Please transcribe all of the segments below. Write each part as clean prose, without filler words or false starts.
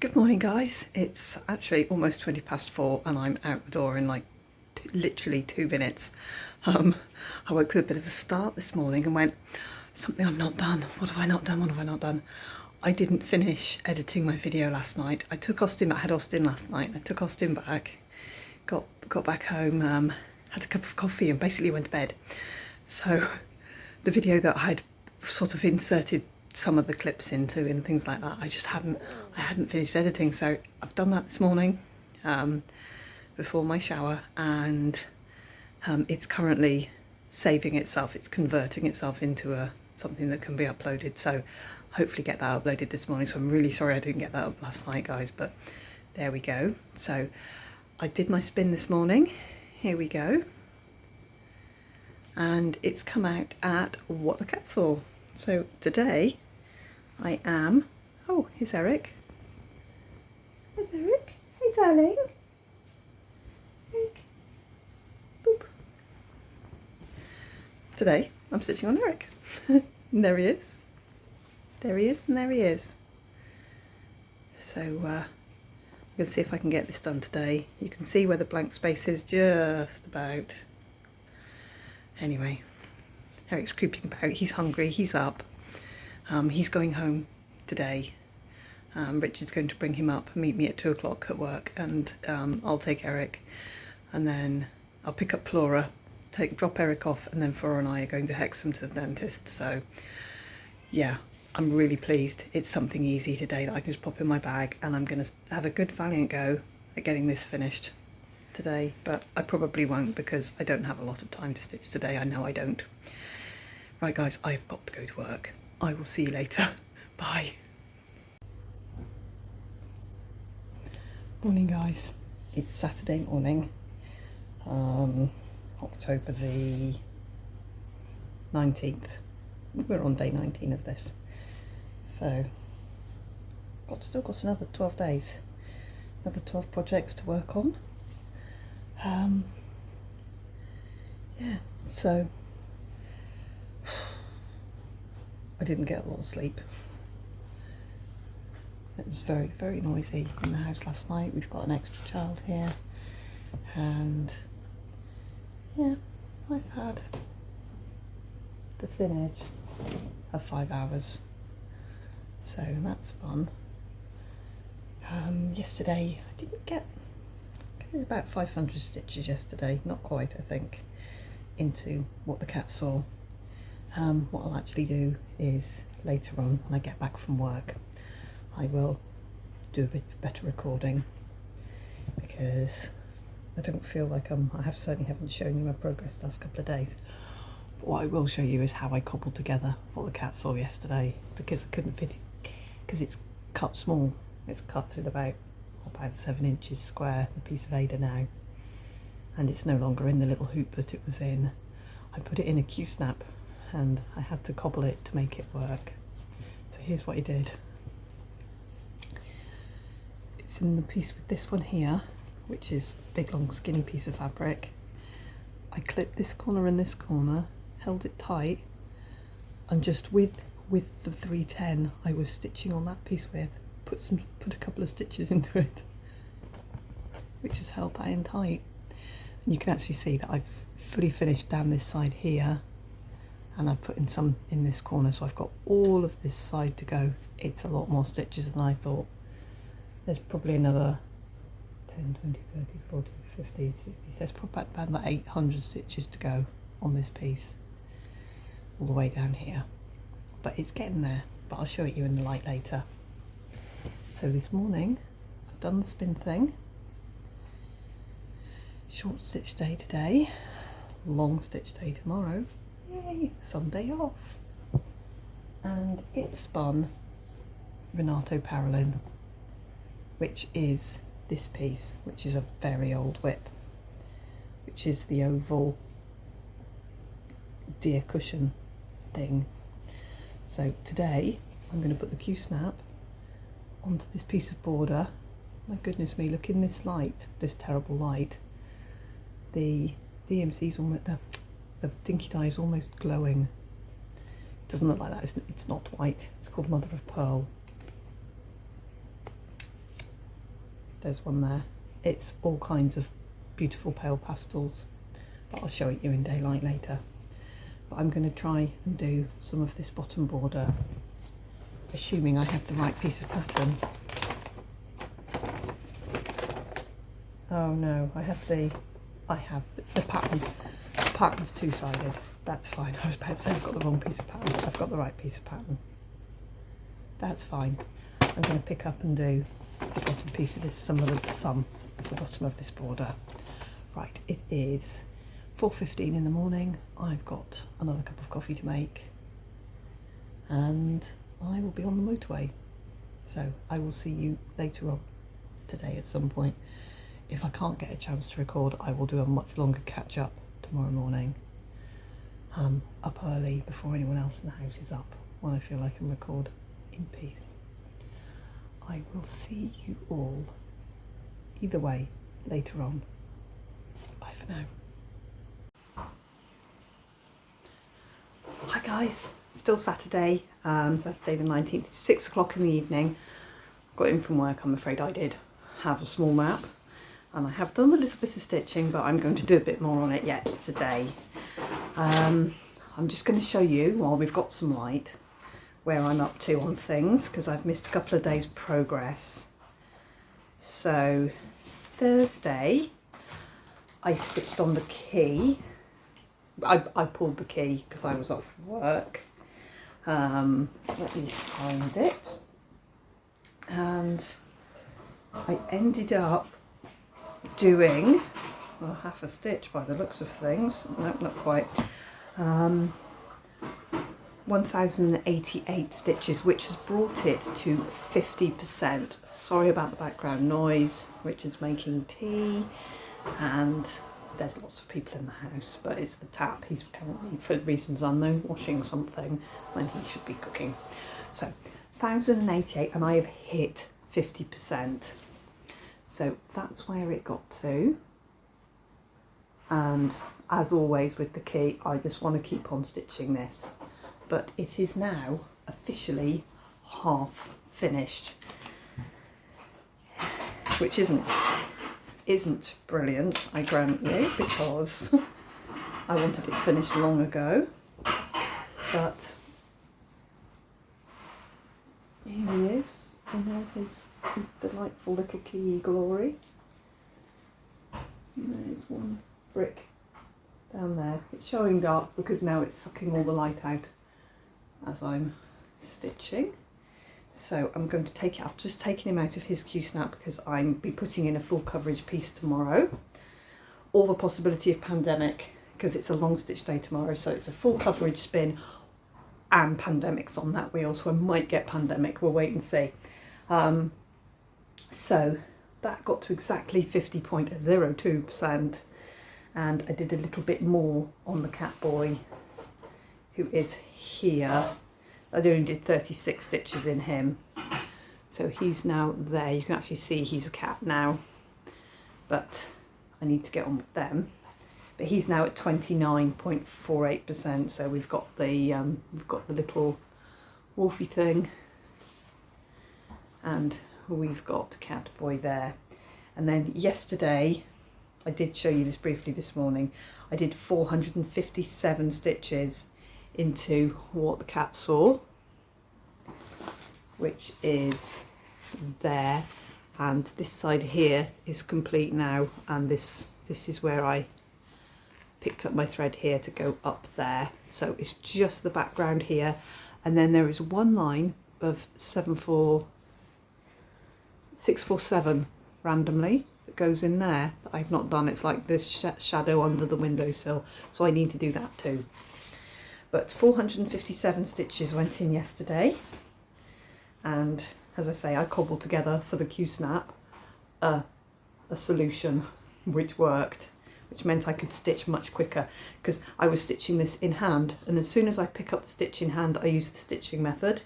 Good morning, guys. It's actually almost 20 past 4 and I'm out the door in like literally 2 minutes. I woke with a bit of a start this morning and went, something I've not done. What have I not done? What have I not done? I didn't finish editing my video last night. I had Austin last night. I took Austin back, got back home, had a cup of coffee and basically went to bed. So the video that I had sort of inserted some of the clips into and things like that, I hadn't finished editing, so I've done that this morning before my shower, and it's currently saving itself, it's converting itself into something that can be uploaded, so hopefully get that uploaded this morning. So I'm really sorry I didn't get that up last night, guys, but there we go. So I did my spin this morning, here we go, and it's come out at What the Cat Saw. So today I am, oh, here's Eric. There's Eric. Hey, darling. Eric. Boop. Today I'm stitching on Eric. And there he is. There he is, and there he is. So I'm going to see if I can get this done today. You can see where the blank space is just about. Anyway, Eric's creeping about. He's hungry. He's up. He's going home today. Richard's going to bring him up, meet me at 2 o'clock at work, and I'll take Eric, and then I'll pick up Flora, drop Eric off, and then Flora and I are going to Hexham to the dentist. So yeah, I'm really pleased. It's something easy today that I can just pop in my bag, and I'm going to have a good valiant go at getting this finished today, but I probably won't because I don't have a lot of time to stitch today. I know I don't. Right, guys, I've got to go to work. I will see you later. Bye. Morning, guys. It's Saturday morning, October the 19th. We're on day 19 of this. So, still got another 12 days, another 12 projects to work on. Yeah, so I didn't get a lot of sleep. It was very, very noisy in the house last night. We've got an extra child here, and yeah, I've had the thin edge of 5 hours, so that's fun. Yesterday I didn't get about 500 stitches yesterday, not quite, I think, into What the Cat Saw. What I'll actually do is later on when I get back from work, I will do a bit better recording, because I don't feel like I certainly haven't shown you my progress the last couple of days. But what I will show you is how I cobbled together What the Cat Saw yesterday, because I couldn't fit it, because it's cut small. It's cut in about 7 inches square, the piece of Ada now, and it's no longer in the little hoop that it was in. I put it in a Q-snap and I had to cobble it to make it work. So here's what I did. It's in the piece with this one here, which is a big long skinny piece of fabric. I clipped this corner and this corner, held it tight, and just with the 310 I was stitching on that piece with, put a couple of stitches into it, which has held that in tight. And you can actually see that I've fully finished down this side here, and I've put in some in this corner, so I've got all of this side to go. It's a lot more stitches than I thought. There's probably another 10, 20, 30, 40, 50, 60, so there's probably about 800 stitches to go on this piece, all the way down here. But it's getting there, but I'll show it you in the light later. So this morning, I've done the spin thing. Short stitch day today, long stitch day tomorrow. Yay, Sunday off. And it spun Renato Parolin, which is this piece, which is a very old whip, which is the oval deer cushion thing. So today I'm going to put the Q-snap onto this piece of border. My goodness me, look in this light, this terrible light. The DMC's almost, the dinky dye is almost glowing. It doesn't look like that, it's not white. It's called Mother of Pearl. there's one there. It's all kinds of beautiful pale pastels, but I'll show it you in daylight later. But I'm going to try and do some of this bottom border, assuming I have the right piece of pattern. Oh no, I have the pattern. The pattern's two-sided. That's fine. I was about to say I've got the wrong piece of pattern, but I've got the right piece of pattern. That's fine. I'm going to pick up and do the bottom piece of this, some of the bottom of this border. Right, it is 4:15 in the morning. I've got another cup of coffee to make, and I will be on the motorway. So I will see you later on today at some point. If I can't get a chance to record, I will do a much longer catch up tomorrow morning. Up early before anyone else in the house is up, when I feel I can record in peace. I will see you all either way later on. Bye for now. Hi guys, still Saturday, Saturday the 19th, it's 6 o'clock in the evening. Got in from work. I'm afraid I did have a small nap, and I have done a little bit of stitching, but I'm going to do a bit more on it yet today. I'm just going to show you, while we've got some light, where I'm up to on things, because I've missed a couple of days progress. So Thursday I stitched on the key. I pulled the key because I was off work. Let me find it. And I ended up doing, well, half a stitch by the looks of things. No, not quite. 1088 stitches, which has brought it to 50%. Sorry about the background noise. Richard's making tea, and there's lots of people in the house, but it's the tap. He's currently, for reasons unknown, washing something when he should be cooking. So 1088, and I have hit 50%. So that's where it got to. And as always with the key, I just want to keep on stitching this. But it is now officially half finished, which isn't brilliant, I grant you, because I wanted it finished long ago. But here he is in all his delightful little key glory. And there's one brick down there. It's showing dark because now it's sucking all the light out as I'm stitching. So I'm going to take it, I've just taken him out of his Q-snap because I'm be putting in a full coverage piece tomorrow. All the possibility of pandemic, because it's a long stitch day tomorrow, so it's a full coverage spin and pandemic's on that wheel, so I might get pandemic, we'll wait and see. So that got to exactly 50.02%, and I did a little bit more on the cat boy, who is here. I only did 36 stitches in him, so he's now there. You can actually see he's a cat now, but I need to get on with them. But he's now at 29.48%. So we've got the little wolfy thing, and we've got cat boy there. And then yesterday, I did show you this briefly this morning, I did 457 stitches into what the cat saw, which is there, and this side here is complete now, and this is where I picked up my thread here to go up there. So it's just the background here, and then there is one line of 647 randomly that goes in there that I've not done. It's like this shadow under the windowsill, so I need to do that too. But 457 stitches went in yesterday, and as I say, I cobbled together for the Q-snap a solution which worked, which meant I could stitch much quicker, because I was stitching this in hand, and as soon as I pick up the stitch in hand, I use the stitching method.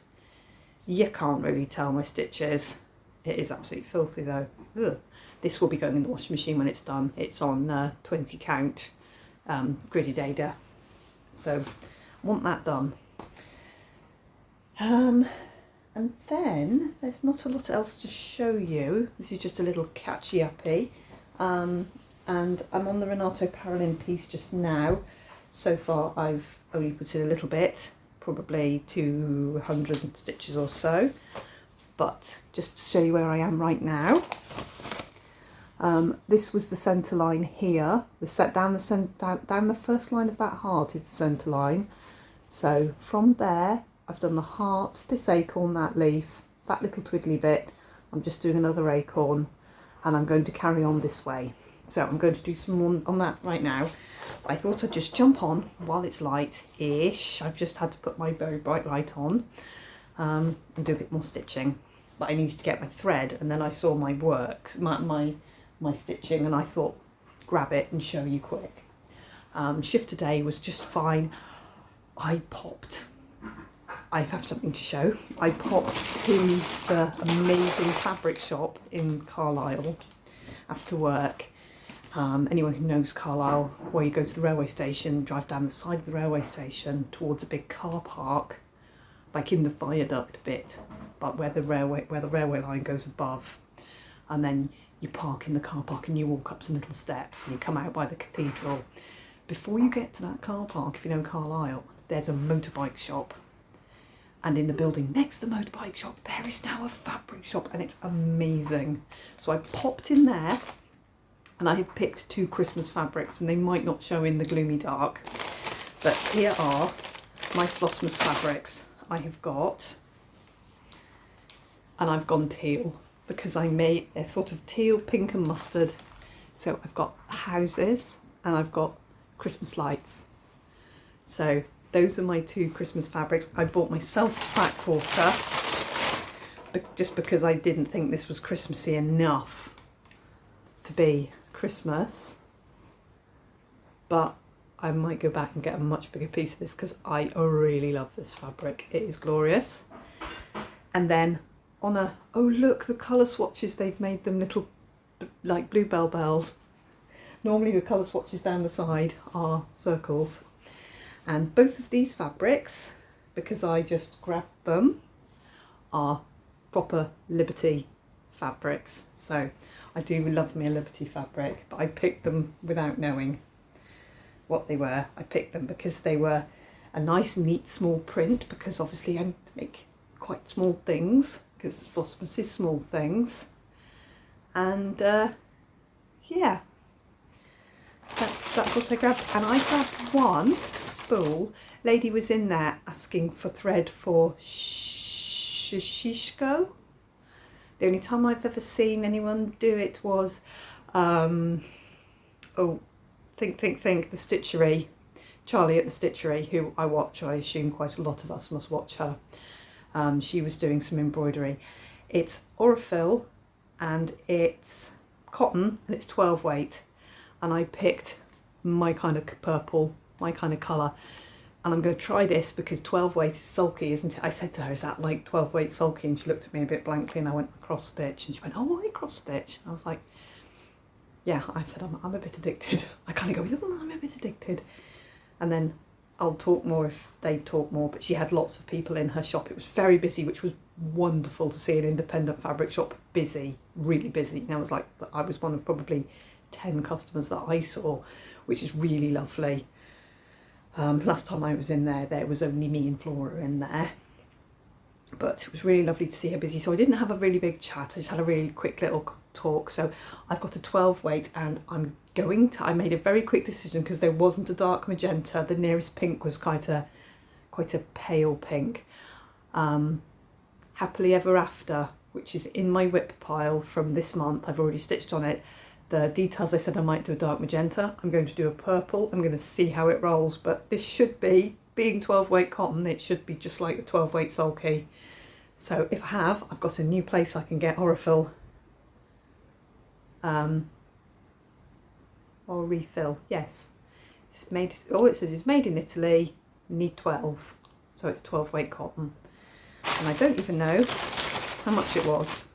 You can't really tell my stitches. It is absolutely filthy though. Ugh. This will be going in the washing machine when it's done. It's on 20 count gridded Ada, so I want that done. And then there's not a lot else to show you. This is just a little catchy uppy. And I'm on the Renato Parolin piece just now. So far I've only put in a little bit, probably 200 stitches or so. But just to show you where I am right now. This was the centre line here. Down the first line of that heart is the centre line. So from there, I've done the heart, this acorn, that leaf, that little twiddly bit. I'm just doing another acorn, and I'm going to carry on this way. So I'm going to do some more on that right now. I thought I'd just jump on while it's light-ish. I've just had to put my very bright light on and do a bit more stitching. But I needed to get my thread, and then I saw my work, my stitching, and I thought grab it and show you quick. Shift today was just fine. I have something to show. I popped to the amazing fabric shop in Carlisle after work. Anyone who knows Carlisle, where you go to the railway station, drive down the side of the railway station towards a big car park, like in the viaduct bit, but where the railway line goes above, and then you park in the car park and you walk up some little steps and you come out by the cathedral. Before you get to that car park, if you know Carlisle, there's a motorbike shop, and in the building next to the motorbike shop there is now a fabric shop, and it's amazing. So I popped in there and I have picked 2 Christmas fabrics, and they might not show in the gloomy dark, but here are my Flossmas fabrics. I have got, and I've gone teal because I made a sort of teal, pink and mustard. So I've got houses and I've got Christmas lights. So those are my 2 Christmas fabrics. I bought myself a fat quarter just because I didn't think this was Christmassy enough to be Christmas, but I might go back and get a much bigger piece of this because I really love this fabric. It is glorious. And then on a, oh look, the colour swatches, they've made them little like bluebell bells. Normally the colour swatches down the side are circles. And both of these fabrics, because I just grabbed them, are proper Liberty fabrics. So I do love me a Liberty fabric, but I picked them without knowing what they were. I picked them because they were a nice, neat, small print, because obviously I make quite small things, because Flossmas is small things. And yeah, that's what I grabbed. And I grabbed one spool. Lady was in there asking for thread for shishko. The only time I've ever seen anyone do it was, think, the Stitchery, Charlie at the Stitchery, who I watch. I assume quite a lot of us must watch her. She was doing some embroidery. It's Aurifil and it's cotton and it's 12 weight. And I picked my kind of purple, my kind of colour. And I'm going to try this because 12 weight is sulky, isn't it? I said to her, is that like 12 weight sulky? And she looked at me a bit blankly, and I went cross stitch, and she went, oh, why cross stitch? And I was like, yeah, I said, I'm a bit addicted. I kind of go, oh, I'm a bit addicted. And then I'll talk more if they talk more, but she had lots of people in her shop. It was very busy, which was wonderful to see an independent fabric shop busy, really busy. And I was like, I was one of probably 10 customers that I saw, which is really lovely. Last time I was in there, there was only me and Flora in there, but it was really lovely to see her busy. So I didn't have a really big chat, I just had a really quick little talk. So I've got a 12 weight, and I made a very quick decision because there wasn't a dark magenta. The nearest pink was quite a pale pink. Happily Ever After, which is in my whip pile from this month. I've already stitched on it. The details, I said I might do a dark magenta. I'm going to do a purple. I'm going to see how it rolls, but this should be, being 12 weight cotton, it should be just like the 12 weight sulky. So if I've got a new place I can get Aurifil, or refill, yes. It's made, all it says is made in Italy, need 12. So it's 12 weight cotton. And I don't even know how much it was.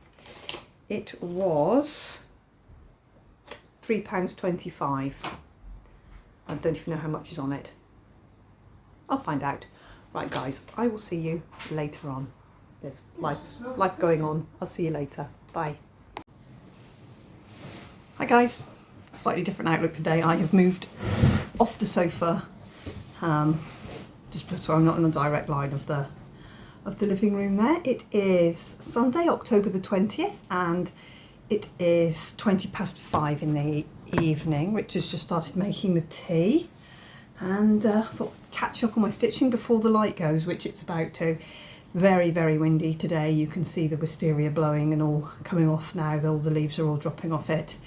It was £3.25. I don't even know how much is on it. I'll find out. Right guys, I will see you later on. There's life going on. I'll see you later. Bye. Hi guys, slightly different outlook today. I have moved off the sofa, just so I'm not in the direct line of the living room there. It is Sunday, October the 20th, and it is 5:20 in the evening. Rich has just started making the tea, and I thought I'd catch up on my stitching before the light goes, which it's about to. Very, very windy today. You can see the wisteria blowing and all coming off now. All the leaves are all dropping off it.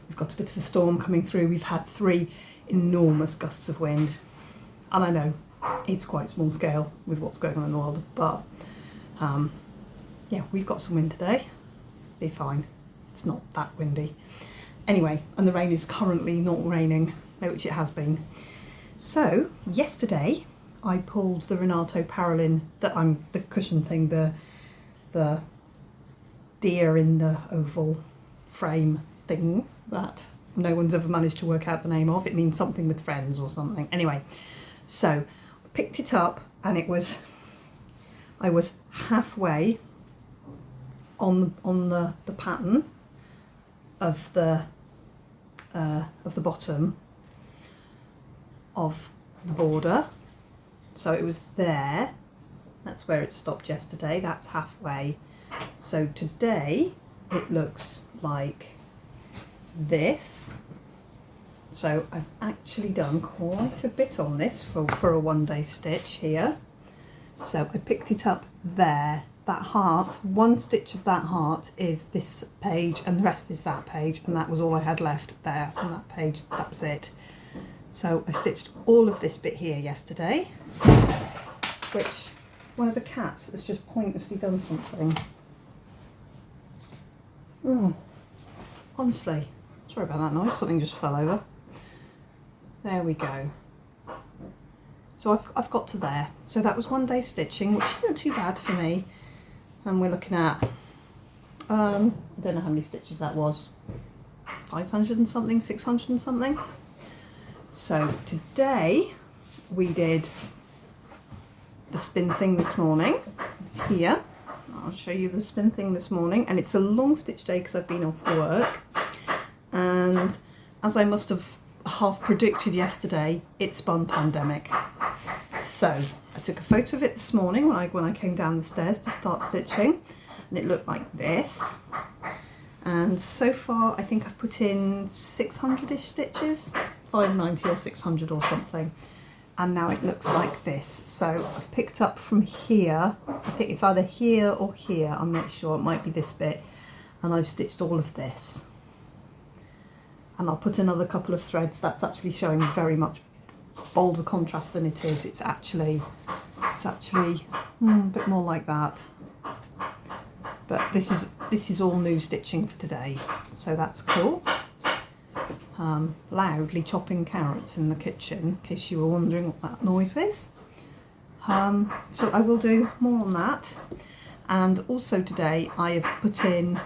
We've got a bit of a storm coming through. We've had 3 enormous gusts of wind, and I know it's quite small scale with what's going on in the world, but yeah, we've got some wind today. Be fine. It's not that windy. Anyway, and the rain is currently not raining, which it has been. So yesterday I pulled the Renato Parolin, the cushion thing, the deer in the oval frame thing that no one's ever managed to work out the name of. It means something with friends or something. Anyway, so I picked it up, and I was halfway on the pattern of the bottom of the border. So it was there. That's where it stopped yesterday. That's halfway. So today it looks like this. So I've actually done quite a bit on this for a one-day stitch here. So I picked it up there. That heart, one stitch of that heart is this page, and the rest is that page, and that was all I had left there on that page. That was it. So I stitched all of this bit here yesterday, which one of the cats has just pointlessly done something. Oh, honestly, sorry about that noise, something just fell over. There we go. So I've got to there. So that was one day stitching, which isn't too bad for me. And we're looking at, I don't know how many stitches that was, 500 and something, 600 and something. So today we did the spin thing this morning. Here, I'll show you the spin thing this morning, and it's a long stitch day because I've been off work, and as I must have half predicted yesterday, it spun pandemic. So I took a photo of it this morning when I came down the stairs to start stitching, and it looked like this. And so far I think I've put in 600-ish stitches, 590 or 600 or something, and now it looks like this. So I've picked up from here, I think it's either here or here, I'm not sure, it might be this bit, and I've stitched all of this. And I'll put another couple of threads. That's actually showing very much bolder contrast than it is. It's actually a bit more like that. But this is all new stitching for today, so that's cool. Loudly chopping carrots in the kitchen, in case you were wondering what that noise is. So I will do more on that. And also today I have put in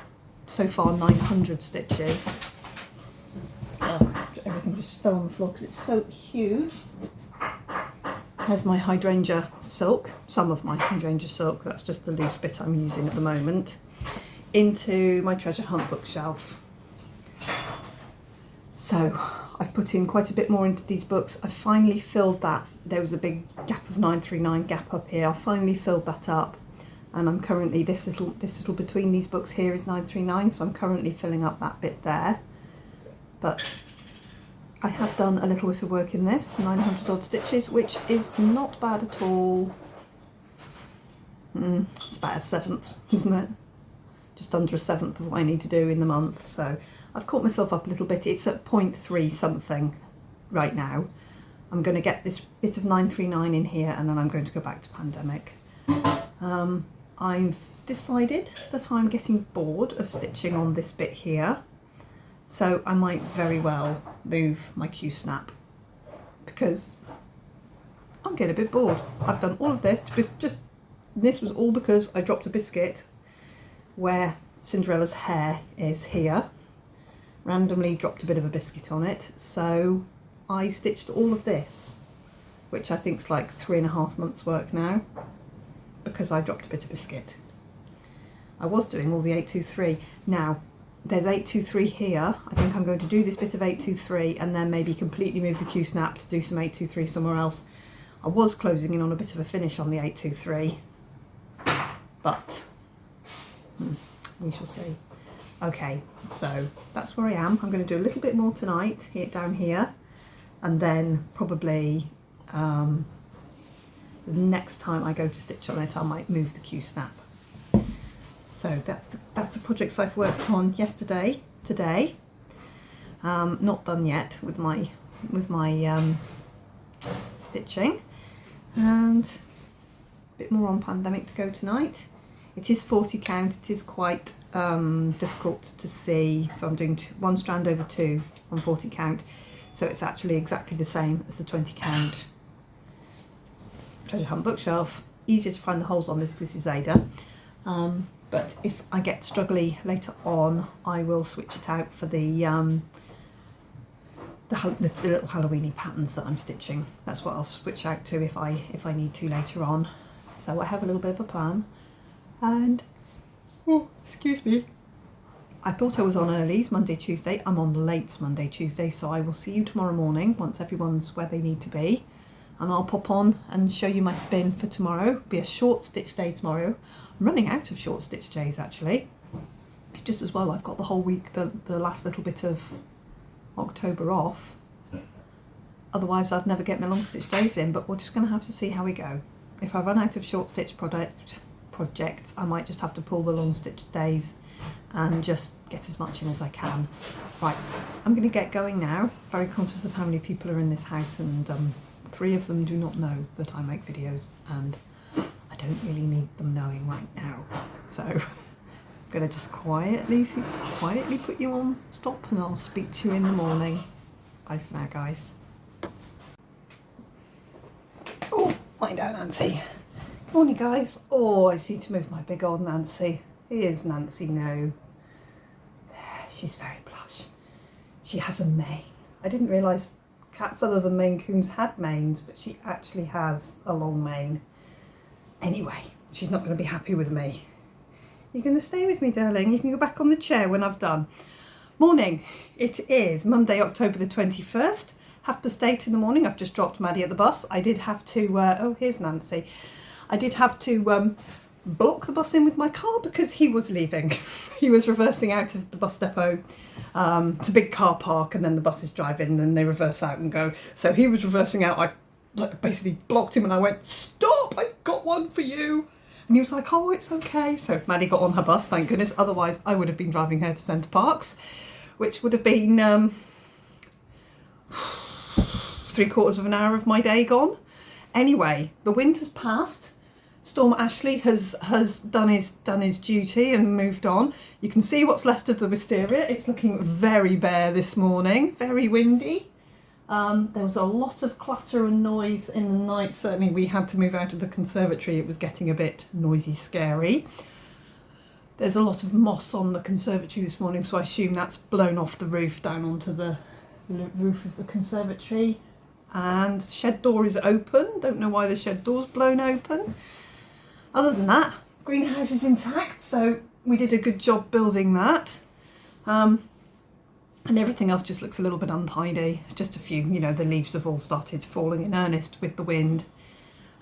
so far 900 stitches. Everything just fell on the floor because it's so huge. Here's my hydrangea silk, some of my hydrangea silk, that's just the loose bit I'm using at the moment, into my treasure hunt bookshelf. So I've put in quite a bit more into these books. I finally filled that. There was a big gap of 939 gap up here. I finally filled that up, and I'm currently, this little between these books here is 939, so I'm currently filling up that bit there. But I have done a little bit of work in this, 900 odd stitches, which is not bad at all. It's about a seventh, isn't it? Just under a seventh of what I need to do in the month. So I've caught myself up a little bit. It's at 0.3 something right now. I'm going to get this bit of 939 in here, and then I'm going to go back to pandemic. I've decided that I'm getting bored of stitching on this bit here. So I might very well move my Q-snap, because I'm getting a bit bored. I've done all of this, this was all because I dropped a biscuit where Cinderella's hair is here. Randomly dropped a bit of a biscuit on it, so I stitched all of this, which I think's like 3.5 months work now, because I dropped a bit of biscuit. I was doing all the 823. Now there's 823 here. I think I'm going to do this bit of 823 and then maybe completely move the Q-snap to do some 823 somewhere else. I was closing in on a bit of a finish on the 823, but we shall see. Okay, so that's where I am. I'm going to do a little bit more tonight here down here, and then probably the next time I go to stitch on it I might move the Q-snap. So that's the projects I've worked on yesterday, today. Not done yet with my stitching, and a bit more on Pandemic to go tonight. It is 40 count. It is quite difficult to see, so I'm doing one strand over 2 on 40 count, so it's actually exactly the same as the 20 count treasure hunt bookshelf. Easier to find the holes on this because this is Ada, but if I get struggly later on I will switch it out for the little Halloweeny patterns that I'm stitching. That's what I'll switch out to if I need to later on. So I have a little bit of a plan. And oh, excuse me, I thought I was on earlies Monday, Tuesday. I'm on lates Monday, Tuesday, so I will see you tomorrow morning once everyone's where they need to be, and I'll pop on and show you my spin for tomorrow. It'll be a short stitch day tomorrow. I'm running out of short stitch days actually. It's just as well I've got the whole week, the last little bit of October off. Otherwise I'd never get my long stitch days in, but we're just going to have to see how we go. If I run out of short stitch projects, I might just have to pull the long stitch days and just get as much in as I can. Right, I'm going to get going now. Very conscious of how many people are in this house, and 3 of them do not know that I make videos, and I don't really need them knowing right now. So I'm going to just quietly put you on stop, and I'll speak to you in the morning. Bye for now, guys. Oh, mind out, Nancy. Good morning, guys. Oh, I just need to move my big old Nancy. Here's Nancy now. She's very plush. She has a mane. I didn't realise cats other than Maine Coons had manes, but she actually has a long mane. Anyway, she's not going to be happy with me. You're going to stay with me, darling. You can go back on the chair when I've done. Morning. It is Monday, October the 21st. 8:30 in the morning. I've just dropped Maddie at the bus. I did have to, oh, here's Nancy. I did have to block the bus in with my car because he was leaving. He was reversing out of the bus depot. It's a big car park, and then the buses drive in and they reverse out and go. So he was reversing out. I basically blocked him and I went, "Stop, I've got one for you." And he was like, "Oh, it's okay." So Maddie got on her bus, thank goodness. Otherwise, I would have been driving her to Centre Parks, which would have been 3/4 of an hour of my day gone. Anyway, the wind has passed. Storm Ashley has done his duty and moved on. You can see what's left of the wisteria. It's looking very bare this morning, very windy. There was a lot of clutter and noise in the night. Certainly we had to move out of the conservatory. It was getting a bit noisy, scary. There's a lot of moss on the conservatory this morning, so I assume that's blown off the roof down onto the roof of the conservatory. And shed door is open. Don't know why the shed door's blown open. Other than that, greenhouse is intact, so we did a good job building that. And everything else just looks a little bit untidy. It's just a few, you know, the leaves have all started falling in earnest with the wind.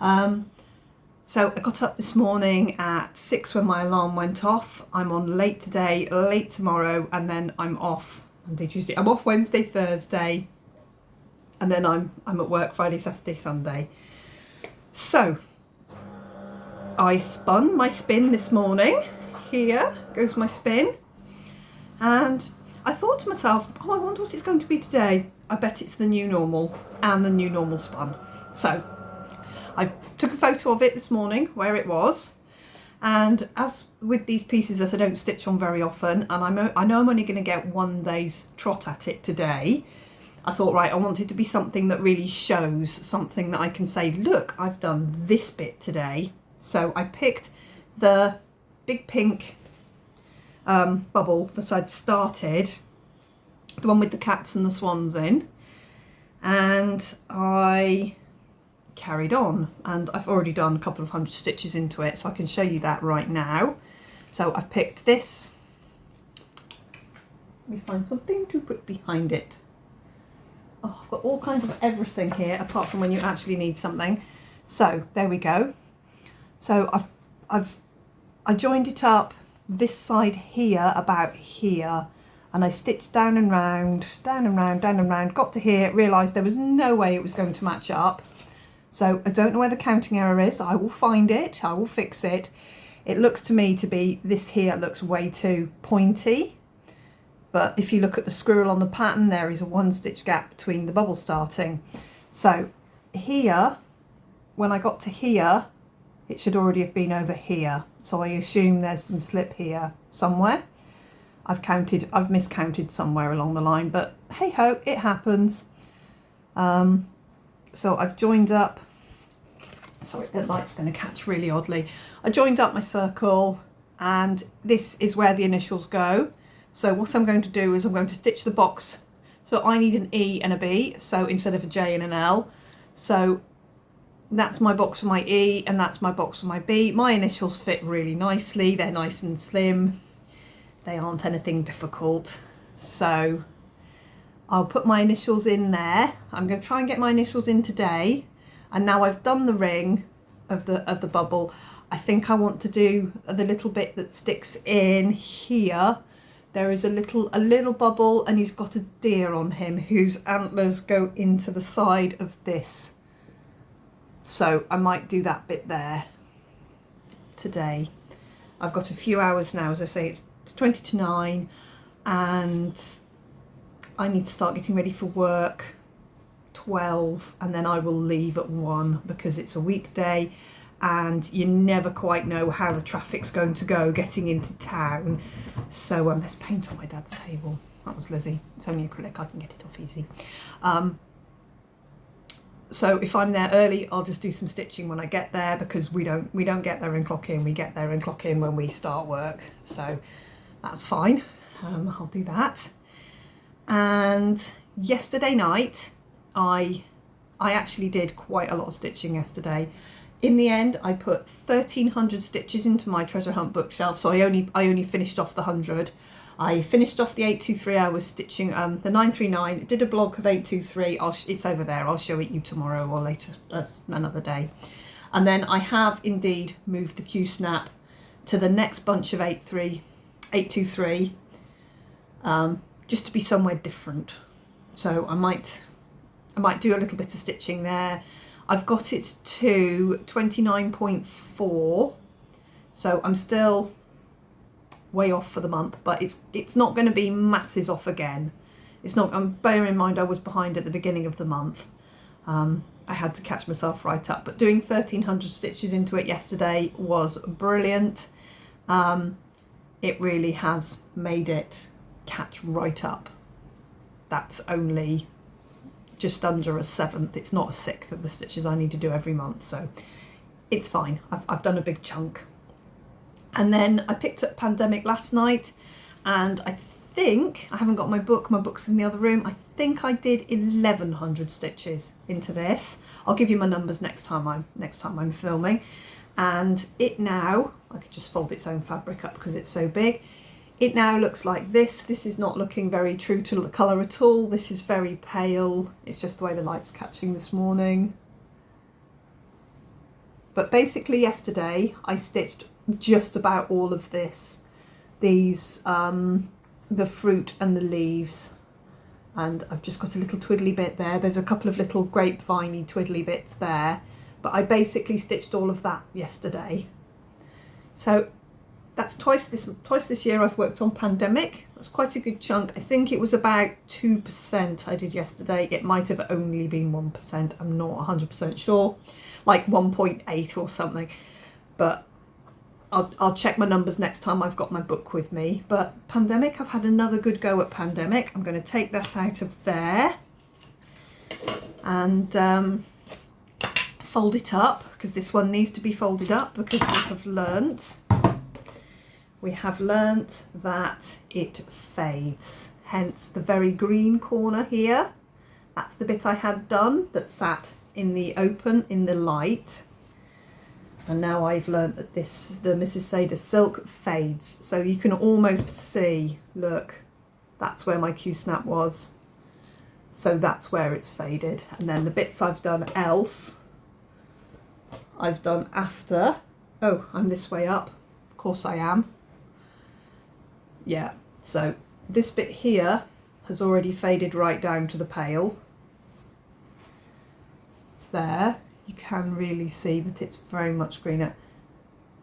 So I got up this morning at 6 when my alarm went off. I'm on late today, late tomorrow, and then I'm off Monday, Tuesday. I'm off Wednesday, Thursday, and then I'm at work Friday, Saturday, Sunday. So I spun my spin this morning. Here goes my spin. And I thought to myself, oh, I wonder what it's going to be today. I bet it's the new normal, and the new normal spun. So I took a photo of it this morning where it was. And as with these pieces that I don't stitch on very often, and I know I'm only going to get one day's trot at it today, I thought, right, I want it to be something that really shows, something that I can say, look, I've done this bit today. So I picked the big pink bubble that I'd started, the one with the cats and the swans in, and I carried on, and I've already done a couple of hundred stitches into it, so I can show you that right now. So I've picked this. Let me find something to put behind it. Oh, I've got all kinds of everything here apart from when you actually need something. So there we go. So I joined it up this side here about here, and I stitched down and round, down and round, down and round, got to here, realised there was no way it was going to match up. So I don't know where the counting error is. I will find it, I will fix it. It looks to me to be, this here looks way too pointy. But if you look at the squirrel on the pattern, there is a 1 stitch gap between the bubble starting. So here, when I got to here, it should already have been over here. So I assume there's some slip here somewhere. I've miscounted somewhere along the line, but hey ho, it happens. So I've joined up, sorry, the light's going to catch really oddly. I joined up my circle, and this is where the initials go. So what I'm going to do is I'm going to stitch the box. So I need an E and a B, so instead of a J and an L. So that's my box for my E and that's my box for my B. My initials fit really nicely. They're nice and slim. They aren't anything difficult. So I'll put my initials in there. I'm going to try and get my initials in today. And now I've done the ring of the bubble, I think I want to do the little bit that sticks in here. There is a little bubble, and he's got a deer on him whose antlers go into the side of this. So I might do that bit there today. I've got a few hours now, as I say, it's 20 to 9, and I need to start getting ready for work 12, and then I will leave at 1 because it's a weekday and you never quite know how the traffic's going to go getting into town. So there's paint on my dad's table. That was Lizzie. It's only acrylic, I can get it off easy. So if I'm there early, I'll just do some stitching when I get there, because we don't get there and clock in. We get there and clock in when we start work. So that's fine. I'll do that. And yesterday night, I actually did quite a lot of stitching yesterday. In the end, I put 1,300 stitches into my treasure hunt bookshelf. So I only finished off the 100. I finished off the 823 I was stitching, the 939, did a block of 823, it's over there, I'll show it you tomorrow or later, another day. And then I have indeed moved the Q-snap to the next bunch of 823, just to be somewhere different. So I might do a little bit of stitching there. I've got it to 29.4, so I'm still way off for the month, but it's not going to be masses off again. It's not. Bear in mind I was behind at the beginning of the month. I had to catch myself right up, but doing 1,300 stitches into it yesterday was brilliant. It really has made it catch right up. That's only just under a 1/7. It's not a 1/6 of the stitches I need to do every month, so it's fine. I've done a big chunk. And then I picked up Pandemic last night, and I think, I haven't got my book's in the other room, I think I did 1,100 stitches into this. I'll give you my numbers next time I'm filming. And it now, I could just fold its own fabric up because it's so big. It now looks like this. This is not looking very true to the colour at all. This is very pale. It's just the way the light's catching this morning. But basically yesterday I stitched just about all of these the fruit and the leaves, and I've just got a little twiddly bit there. There's a couple of little grapeviney twiddly bits there, but I basically stitched all of that yesterday. So that's twice this year I've worked on Pandemic. That's quite a good chunk. I think it was about 2% I did yesterday. It might have only been 1%. I'm not 100% sure, like 1.8 or something, but I'll check my numbers next time I've got my book with me. But Pandemic, I've had another good go at Pandemic. I'm going to take that out of there and fold it up, because this one needs to be folded up, because we have learnt that it fades. Hence the very green corner here. That's the bit I had done that sat in the open in the light. And now I've learnt that the Mrs. Sader silk fades. So you can almost see, look, that's where my Q-snap was. So that's where it's faded. And then the bits I've done else, I've done after. Oh, I'm this way up. Of course I am. Yeah, so this bit here has already faded right down to the pale. There, you can really see that it's very much greener.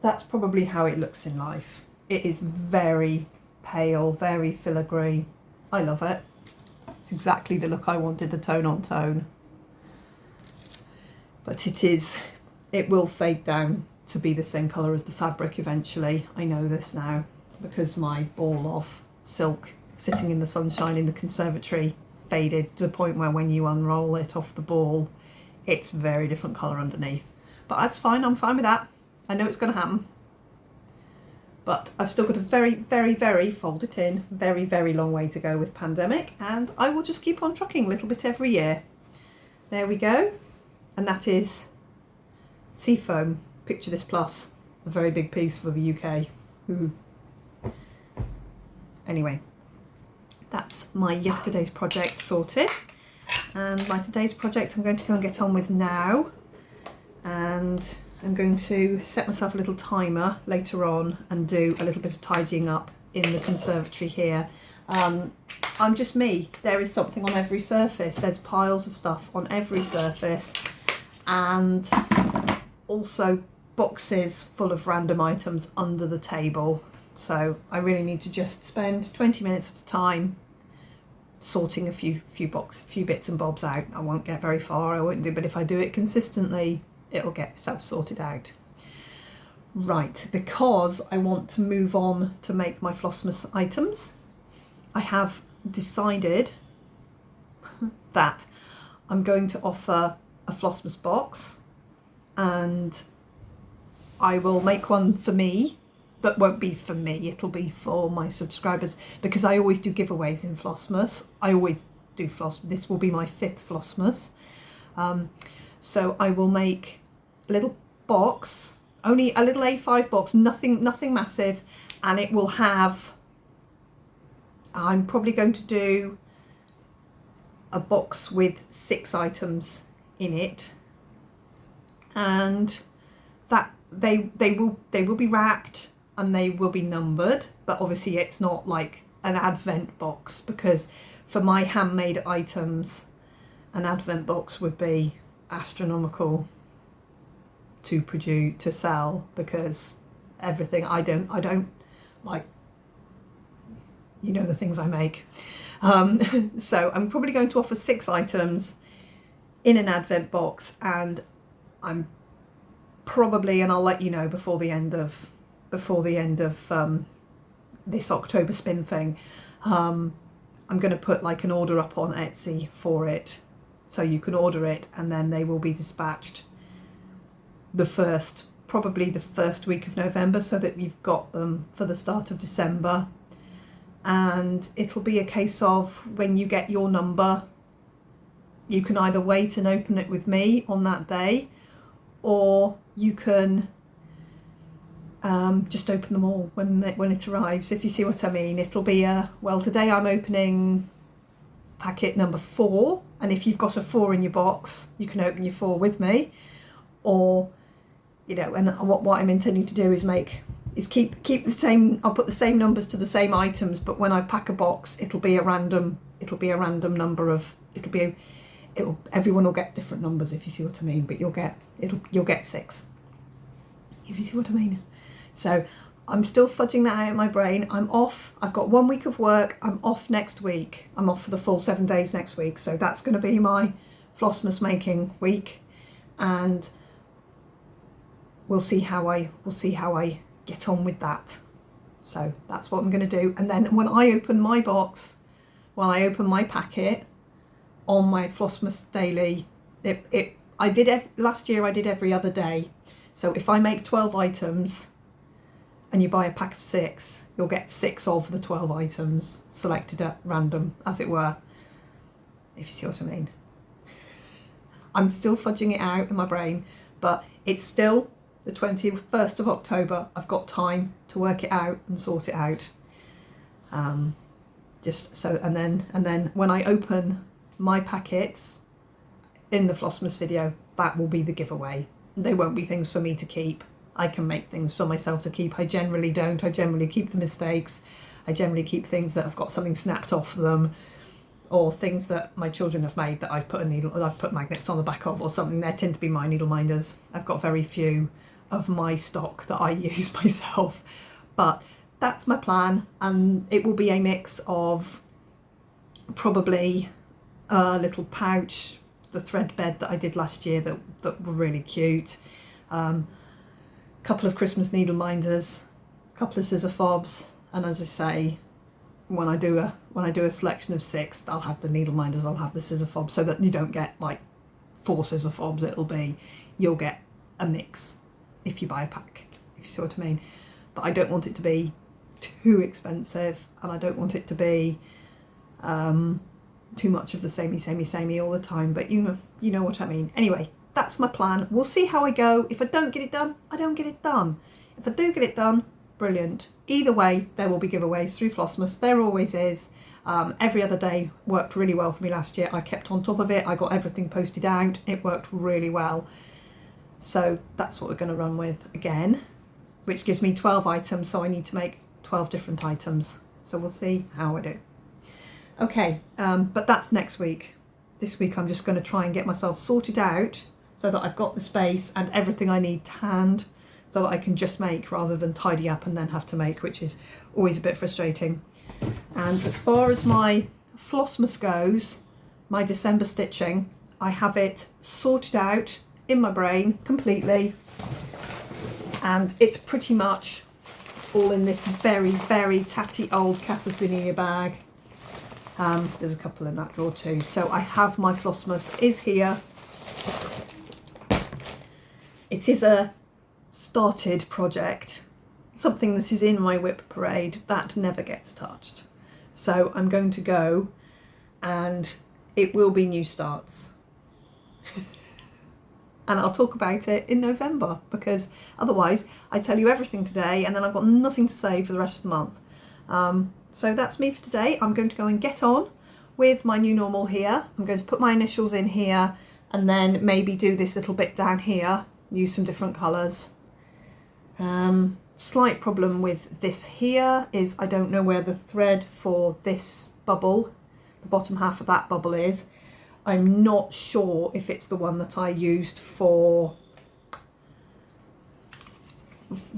That's probably how it looks in life. It is very pale, very filigree. I love it. It's exactly the look I wanted, the tone on tone. But it will fade down to be the same colour as the fabric eventually. I know this now because my ball of silk sitting in the sunshine in the conservatory faded to the point where when you unroll it off the ball, it's very different colour underneath. But that's fine, I'm fine with that. I know it's going to happen. But I've still got a very, very, very, fold it in, very, very long way to go with pandemic, and I will just keep on trucking a little bit every year. There we go. And that is Seafoam, Picture This Plus, a very big piece for the UK. Anyway, that's my yesterday's project sorted. And my today's project I'm going to go and get on with now. And I'm going to set myself a little timer later on and do a little bit of tidying up in the conservatory here. I'm just me. There is something on every surface. There's piles of stuff on every surface, and also boxes full of random items under the table. So I really need to just spend 20 minutes at a time sorting a few bits and bobs out. I won't get very far, I won't do, but if I do it consistently, it'll get itself sorted out. Right, because I want to move on to make my Flossmas items, I have decided that I'm going to offer a Flossmas box, and I will make one for me, but won't be for me, it'll be for my subscribers, because I always do giveaways in Flossmas. I always do this will be my 5th Flossmas. So I will make a little box, only a little A5 box, nothing massive, and it will have, I'm probably going to do a box with 6 items in it, and that they will be wrapped and they will be numbered, but obviously it's not like an advent box, because for my handmade items an advent box would be astronomical to sell, because everything I don't like, you know, the things I make. So I'm probably going to offer 6 items in an advent box, and I'm probably, and I'll let you know before the end of this October spin thing, I'm going to put like an order up on Etsy for it, so you can order it and then they will be dispatched probably the first week of November, so that you've got them for the start of December. And it'll be a case of, when you get your number, you can either wait and open it with me on that day, or you can just open them all when it arrives, if you see what I mean. It'll be well, today I'm opening packet number 4, and if you've got a 4 in your box, you can open your 4 with me. Or, you know, and what I'm intending to do is keep the same, I'll put the same numbers to the same items, but when I pack a box, it'll be a random number of, everyone will get different numbers, if you see what I mean, but you'll get 6, if you see what I mean. So I'm still fudging that out in my brain. I'm off. I've got 1 week of work. I'm off next week. I'm off for the full 7 days next week. So that's going to be my Flossmas making week, and we'll see how I get on with that. So that's what I'm going to do. And then when I open my box, when I open my packet on my Flossmas daily, last year I did every other day. So if I make 12 items and you buy a pack of 6, you'll get 6 of the 12 items selected at random, as it were, if you see what I mean. I'm still fudging it out in my brain, but it's still the 21st of October. I've got time to work it out and sort it out. Just so, and then when I open my packets in the Flossmas video, that will be the giveaway. They won't be things for me to keep. I can make things for myself to keep. I generally don't. I generally keep the mistakes. I generally keep things that have got something snapped off them, or things that my children have made that I've put magnets on the back of or something. They tend to be my needle minders. I've got very few of my stock that I use myself, but that's my plan, and it will be a mix of probably a little pouch, the thread bed that I did last year that were really cute, couple of Christmas needle minders, a couple of scissor fobs, and as I say, when I do a selection of 6, I'll have the needle minders, I'll have the scissor fobs, so that you don't get like 4 scissor fobs. You'll get a mix if you buy a pack, if you see what I mean. But I don't want it to be too expensive, and I don't want it to be too much of the samey all the time, but you know what I mean. Anyway, that's my plan. We'll see how I go. If I don't get it done, I don't get it done. If I do get it done, brilliant. Either way, there will be giveaways through Flossmas. There always is. Every other day worked really well for me last year. I kept on top of it. I got everything posted out. It worked really well. So that's what we're going to run with again, which gives me 12 items. So I need to make 12 different items. So we'll see how I do. Okay, but that's next week. This week I'm just going to try and get myself sorted out so that I've got the space and everything I need to hand, so that I can just make rather than tidy up and then have to make, which is always a bit frustrating. And as far as my Flossmas goes, my December stitching, I have it sorted out in my brain completely, and it's pretty much all in this very, very tatty old Cassasinia bag. There's a couple in that drawer too. So I have my Flossmas is here. It is a started project, something that is in my whip parade that never gets touched. So I'm going to go, and it will be new starts. And I'll talk about it in November, because otherwise I tell you everything today and then I've got nothing to say for the rest of the month. So that's me for today. I'm going to go and get on with my new normal here. I'm going to put my initials in here and then maybe do this little bit down here, use some different colours. Slight problem with this here is I don't know where the thread for this bubble, the bottom half of that bubble is. I'm not sure if it's the one that I used for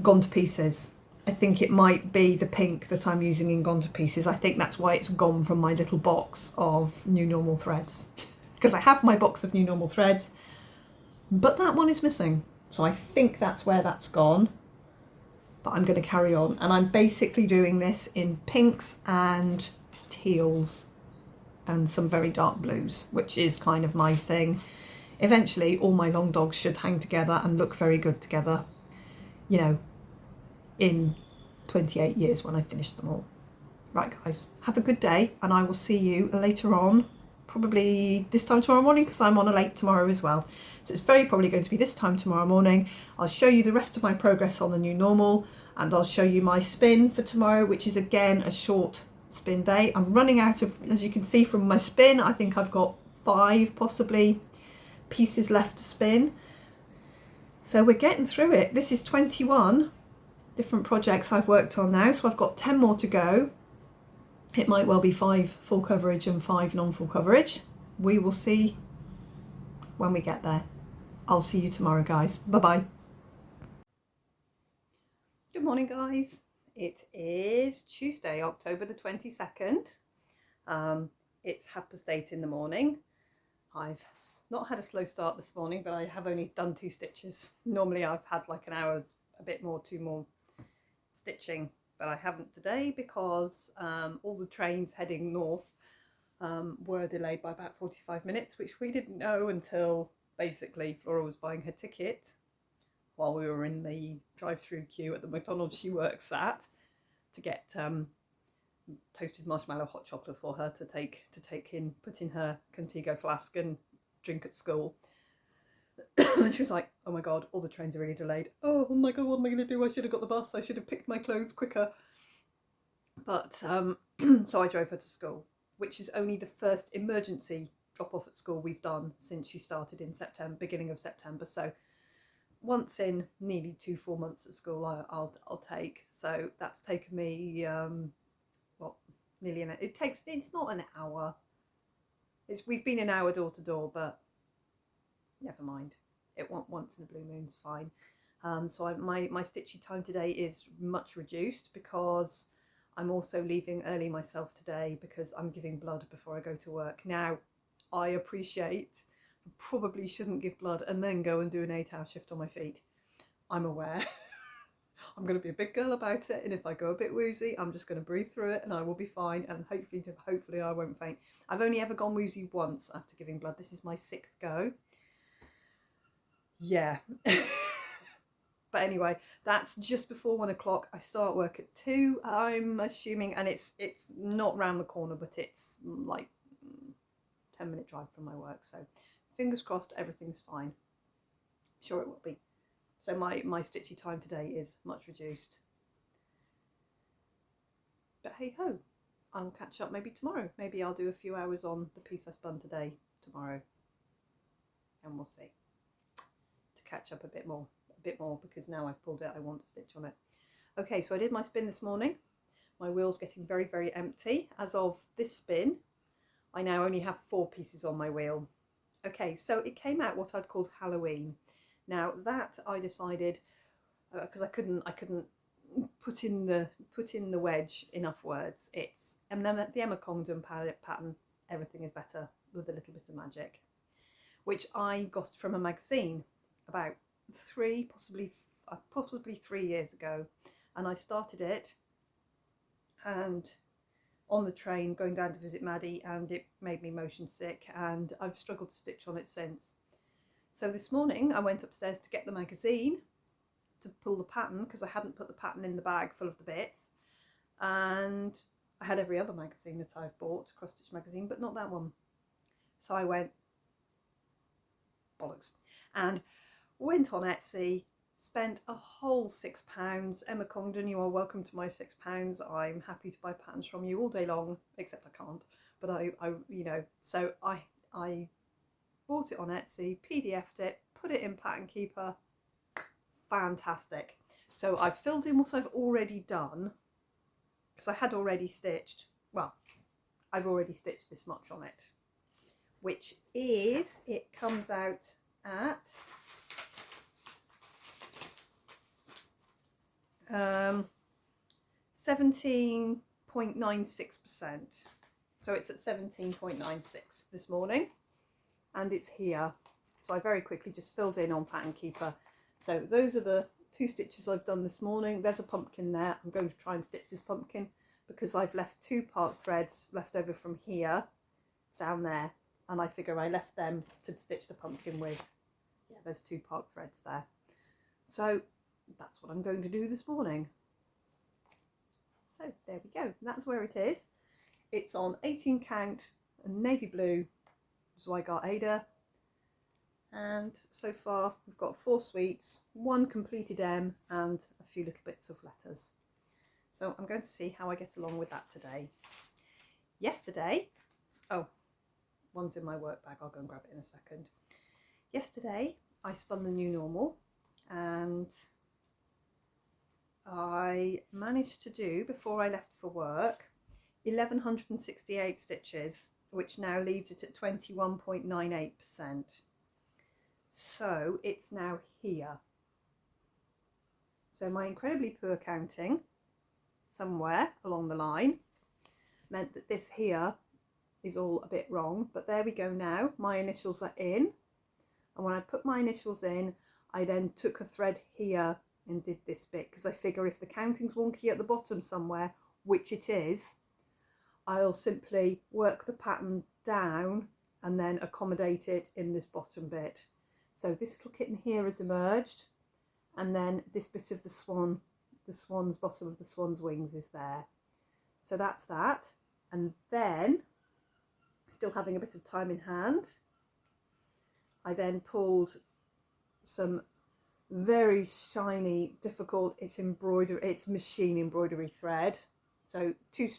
Gone to Pieces. I think it might be the pink that I'm using in Gone to Pieces. I think that's why it's gone from my little box of New Normal threads, because I have my box of New Normal threads, but that one is missing. So I think that's where that's gone, but I'm going to carry on. And I'm basically doing this in pinks and teals and some very dark blues, which is kind of my thing. Eventually all my long dogs should hang together and look very good together, you know, in 28 years when I finish them all. Right guys, have a good day, and I will see you later on, probably this time tomorrow morning, because I'm on a late tomorrow as well. So it's very probably going to be this time tomorrow morning. I'll show you the rest of my progress on the new normal, and I'll show you my spin for tomorrow, which is again a short spin day. I'm running out of, as you can see from my spin, I think I've got 5 possibly pieces left to spin. So we're getting through it. This is 21 different projects I've worked on now, so I've got 10 more to go. It might well be 5 full coverage and 5 non-full coverage. We will see when we get there. I'll see you tomorrow guys. Bye bye. Good morning guys. It is Tuesday, October the 22nd. It's 8:30 in the morning. I've not had a slow start this morning, but I have only done 2 stitches. Normally I've had like an hour's, a bit more, 2 more stitching, but I haven't today because all the trains heading north were delayed by about 45 minutes, which we didn't know until basically Flora was buying her ticket while we were in the drive-through queue at the McDonald's she works at to get toasted marshmallow hot chocolate for her to take in, put in her Contigo flask and drink at school. And she was like, oh my God, all the trains are really delayed. Oh my God, what am I going to do? I should have got the bus. I should have picked my clothes quicker. But so I drove her to school, which is only the first emergency drop off at school we've done since she started in September, beginning of September. So once in nearly 2 full months at school, I'll take. So that's taken me nearly an hour. It's not an hour. We've been an hour door to door, but never mind. It once in a blue moon's fine. So my stitchy time today is much reduced because I'm also leaving early myself today because I'm giving blood before I go to work. Now, I appreciate I probably shouldn't give blood and then go and do an 8-hour shift on my feet. I'm aware. I'm going to be a big girl about it, and if I go a bit woozy, I'm just going to breathe through it and I will be fine, and hopefully I won't faint. I've only ever gone woozy once after giving blood. This is my 6th go. Yeah. But anyway, that's just before 1 o'clock. I start work at 2, I'm assuming, and it's not round the corner, but it's like 10-minute drive from my work. So fingers crossed, everything's fine. Sure it will be. So my stitchy time today is much reduced. But hey ho, I'll catch up maybe tomorrow. Maybe I'll do a few hours on the piece I spun today tomorrow, and we'll see. To catch up a bit more because now I've pulled it, I want to stitch on it. Okay, so I did my spin this morning. My wheel's getting very, very empty. As of this spin, I now only have 4 pieces on my wheel. Okay, so it came out what I'd called Halloween. Now that I decided, because I couldn't put in the wedge enough words. It's the Emma Congdon pattern. Everything is better with a little bit of magic, which I got from a magazine about possibly 3 years ago, and I started it and on the train going down to visit Maddie, and it made me motion sick, and I've struggled to stitch on it since. So this morning I went upstairs to get the magazine to pull the pattern because I hadn't put the pattern in the bag full of the bits, and I had every other magazine that I've bought, cross stitch magazine, but not that one. So I went bollocks and went on Etsy, spent a whole £6. Emma Congdon, you are welcome to my £6. I'm happy to buy patterns from you all day long, except I can't. But I so I bought it on Etsy, PDF'd it, put it in Pattern Keeper. Fantastic. So I filled in what I've already done because I had already stitched. Well, I've already stitched this much on it, which is, it comes out at 17.96%. So it's at 17.96 this morning, and it's here. So I very quickly just filled in on Pattern Keeper. So those are the 2 stitches I've done this morning. There's a pumpkin there. I'm going to try and stitch this pumpkin because I've left 2 part threads left over from here down there, and I figure I left them to stitch the pumpkin with. Yeah, there's 2 part threads there. So that's what I'm going to do this morning. So there we go. That's where it is. It's on 18 count and navy blue Zweigart Ada, and so far we've got 4 sweets, 1 completed M, and a few little bits of letters. So I'm going to see how I get along with that today. Yesterday, oh, one's in my work bag, I'll go and grab it in a second. Yesterday I spun the new normal, and I managed to do, before I left for work, 1168 stitches, which now leaves it at 21.98%. So it's now here. So my incredibly poor counting somewhere along the line meant that this here is all a bit wrong, but there we go now. My initials are in, and when I put my initials in, I then took a thread here and did this bit, because I figure if the counting's wonky at the bottom somewhere, which it is, I'll simply work the pattern down and then accommodate it in this bottom bit. So this little kitten here has emerged, and then this bit of the swan's bottom of the swan's wings is there. So that's that. And then, still having a bit of time in hand, I then pulled some very shiny, difficult, it's embroidery, it's machine embroidery thread. So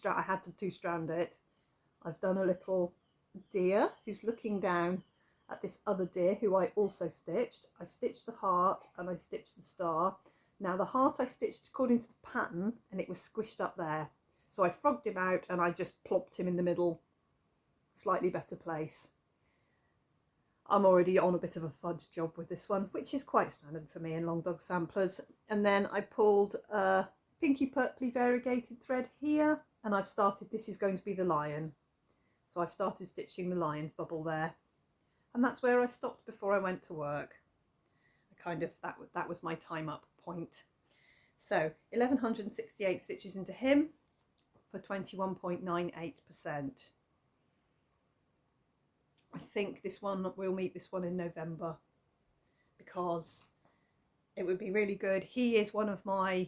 I had to 2-strand it. I've done a little deer who's looking down at this other deer who I also stitched. I stitched the heart and I stitched the star. Now the heart I stitched according to the pattern and it was squished up there. So I frogged him out and I just plopped him in the middle, slightly better place. I'm already on a bit of a fudge job with this one, which is quite standard for me in long dog samplers. And then I pulled a pinky purpley variegated thread here, and I've started, this is going to be the lion. So I've started stitching the lion's bubble there. And that's where I stopped before I went to work. That was my time up point. So 1168 stitches into him for 21.98%. I think this one, we'll meet this one in November because it would be really good. He is one of my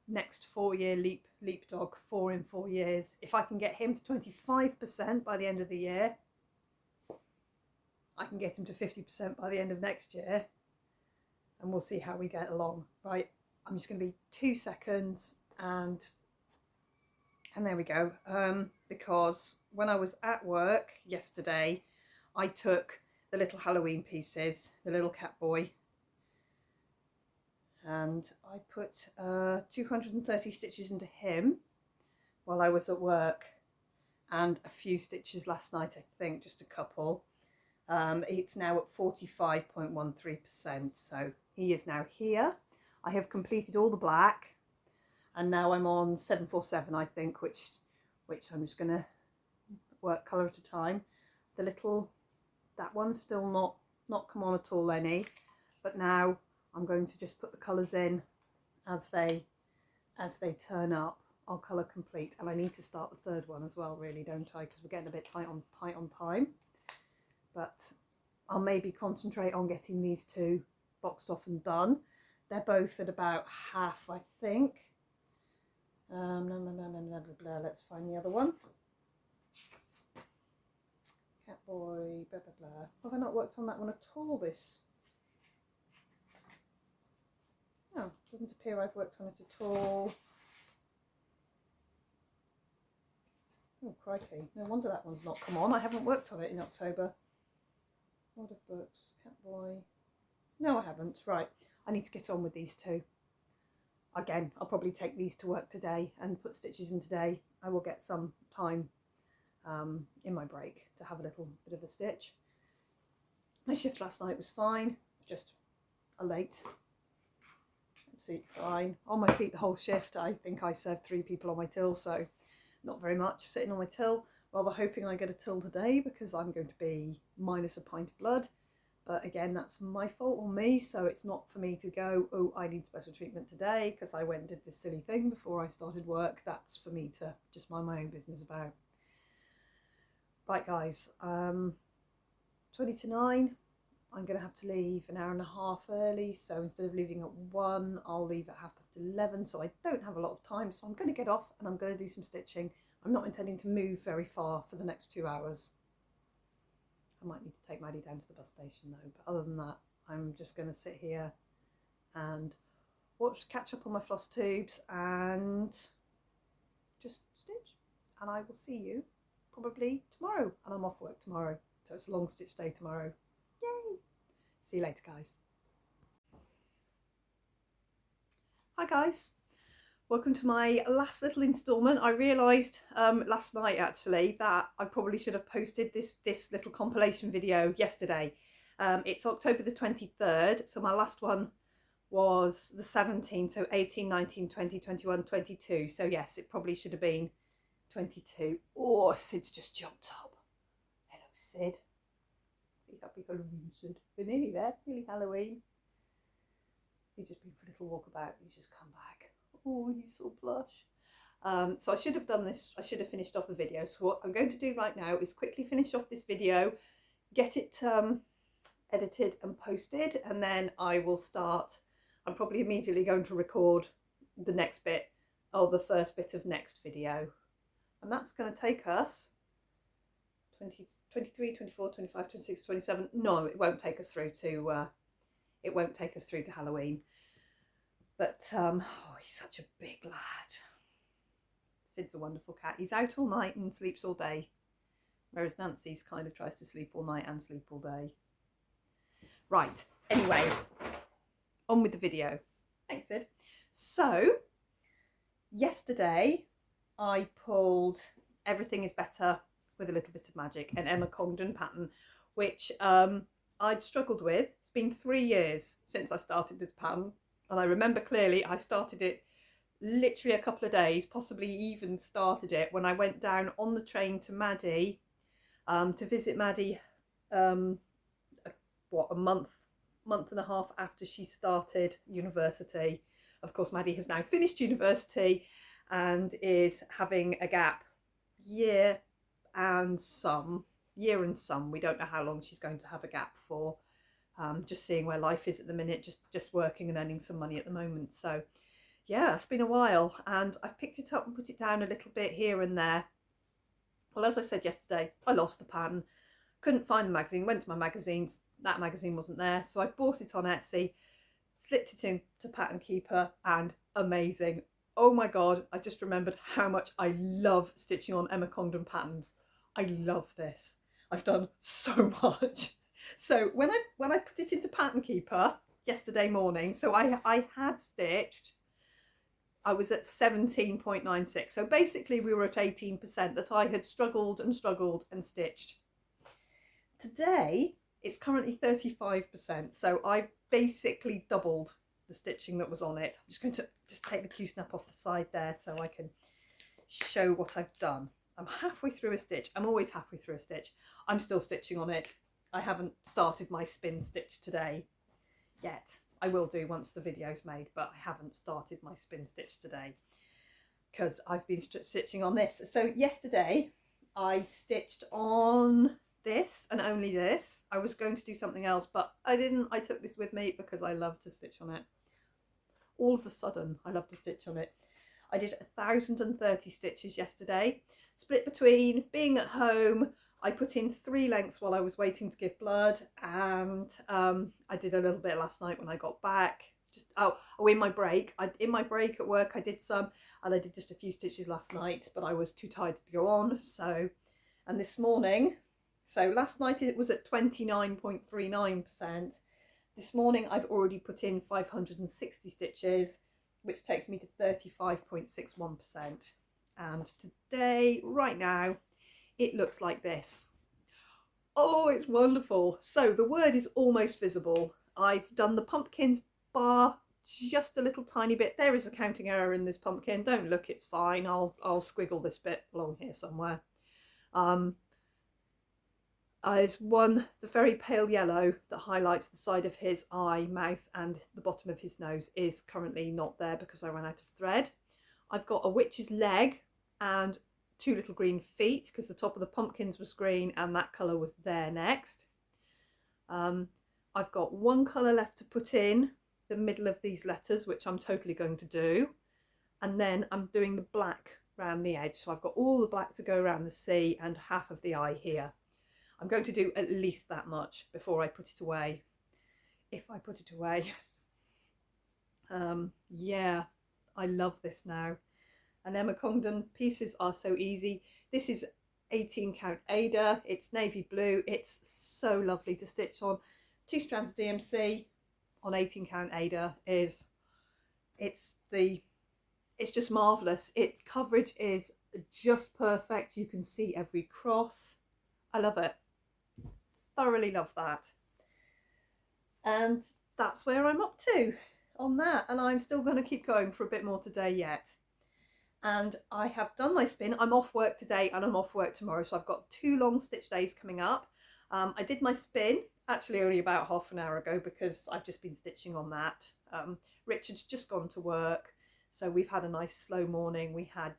next 4-year leap dog, 4 in 4 years. If I can get him to 25% by the end of the year, I can get him to 50% by the end of next year, and we'll see how we get along. Right, I'm just going to be 2 seconds and there we go. Because when I was at work yesterday, I took the little Halloween pieces, the little cat boy, and I put 230 stitches into him while I was at work, and a few stitches last night, I think, just a couple. It's now at 45.13%, so he is now here. I have completed all the black, and now I'm on 747, I think, which I'm just going to work colour at a time. The little, that one's still not come on at all, Lenny, but now I'm going to just put the colours in as they turn up. I'll colour complete, and I need to start the third one as well, really, don't I? Because we're getting a bit tight on time. But I'll maybe concentrate on getting these 2 boxed off and done. They're both at about half, I think. Blah, blah, blah, blah, blah, blah. Let's find the other one. Cat boy, blah, blah, blah. Have I not worked on that one at all this? No, doesn't appear I've worked on it at all. Oh, crikey. No wonder that one's not come on. I haven't worked on it in October. World of Books, Cat Boy. No, I haven't. Right, I need to get on with these 2. Again, I'll probably take these to work today and put stitches in today. I will get some time in my break to have a little bit of a stitch. My shift last night was fine, just a late. Absolutely fine. On my feet the whole shift. I think I served 3 people on my till, so not very much sitting on my till. Rather hoping I get a till today because I'm going to be minus a pint of blood. But again, that's my fault on me, so it's not for me to go, oh, I need special treatment today because I went and did this silly thing before I started work. That's for me to just mind my own business about. Right, guys, 20 to 9, I'm going to have to leave an hour and a half early, so instead of leaving at 1, I'll leave at 11:30, so I don't have a lot of time, so I'm going to get off and I'm going to do some stitching. I'm not intending to move very far for the next 2 hours. I might need to take Maddie down to the bus station though, but other than that, I'm just going to sit here and catch up on my floss tubes and just stitch. And I will see you probably tomorrow, and I'm off work tomorrow, so it's a long stitch day tomorrow. Yay! See you later, guys. Hi guys. Welcome to my last little instalment. I realised last night actually that I probably should have posted this little compilation video yesterday. It's October the 23rd, so my last one was the 17th, so 18, 19, 20, 21, 22. So yes, it probably should have been 22. Oh, Sid's just jumped up. Hello, Sid. See, happy Halloween, Sid. We're nearly there, it's nearly Halloween. He's just been for a little walkabout, he's just come back. Oh, he's so blush. So I should have done this, I should have finished off the video. So what I'm going to do right now is quickly finish off this video, get it edited and posted, and then I will start. I'm probably immediately going to record the next bit, or the first bit of next video. And that's going to take us 20, 23, 24, 25, 26, 27. No, it won't take us through to it won't take us through to Halloween. But oh, he's such a big lad. Sid's a wonderful cat. He's out all night and sleeps all day, whereas Nancy's kind of tries to sleep all night and sleep all day. Right, anyway, on with the video. Thanks, Sid. So, yesterday I pulled Everything is Better with a Little Bit of Magic, an Emma Congdon pattern, which I'd struggled with. It's been 3 years since I started this pattern, and I remember clearly I started it literally a couple of days, possibly even started it when I went down on the train to Maddie to visit Maddie a month and a half after she started university. Of course, Maddie has now finished university and is having a gap year and some. We don't know how long she's going to have a gap for. Just seeing where life is at the minute, just working and earning some money at the moment. So yeah, it's been a while, and I've picked it up and put it down a little bit here and there. Well, as I said yesterday, I lost the pattern, couldn't find the magazine, went to my magazines, that magazine wasn't there, so I bought it on Etsy, slipped it into Pattern Keeper, and amazing. Oh my god, I just remembered how much I love stitching on Emma Congdon patterns. I love this. I've done so much. So when I put it into Pattern Keeper yesterday morning, so I had stitched, I was at 17.96. So basically we were at 18% that I had struggled and stitched. Today it's currently 35%. So I've basically doubled the stitching that was on it. I'm just going to take the Q-snap off the side there so I can show what I've done. I'm halfway through a stitch. I'm always halfway through a stitch. I'm still stitching on it. I haven't started my spin stitch today yet. I will do once the video's made, but I haven't started my spin stitch today because I've been stitching on this. So yesterday I stitched on this and only this. I was going to do something else, but I didn't. I took this with me because I love to stitch on it. All of a sudden, I love to stitch on it. I did 1,030 stitches yesterday, split between being at home. I put in 3 lengths while I was waiting to give blood, and I did a little bit last night when I got back. In my break at work I did some, and I did just a few stitches last night, but I was too tired to go on. So, and this morning, so last night it was at 29.39%. This morning I've already put in 560 stitches, which takes me to 35.61%. And today, right now, it looks like this. Oh, it's wonderful. So the word is almost visible. I've done the pumpkins bar just a little tiny bit. There is a counting error in this pumpkin. Don't look, it's fine. I'll squiggle this bit along here somewhere. There's one, the very pale yellow that highlights the side of his eye, mouth and the bottom of his nose is currently not there because I ran out of thread. I've got a witch's leg and 2 little green feet because the top of the pumpkins was green and that colour was there next. I've got 1 colour left to put in the middle of these letters, which I'm totally going to do. And then I'm doing the black around the edge. So I've got all the black to go around the C and half of the eye here. I'm going to do at least that much before I put it away. If I put it away. Yeah, I love this now. And Emma Congdon pieces are so easy. This is 18 count Ada. It's navy blue. It's so lovely to stitch on. 2 strands DMC on 18 count Ada it's just marvellous. Its coverage is just perfect. You can see every cross. I love it. Thoroughly love that. And that's where I'm up to on that. And I'm still going to keep going for a bit more today yet. And I have done my spin. I'm off work today and I'm off work tomorrow. So I've got 2 long stitch days coming up. I did my spin actually only about half an hour ago because I've just been stitching on that. Richard's just gone to work. So we've had a nice slow morning. We had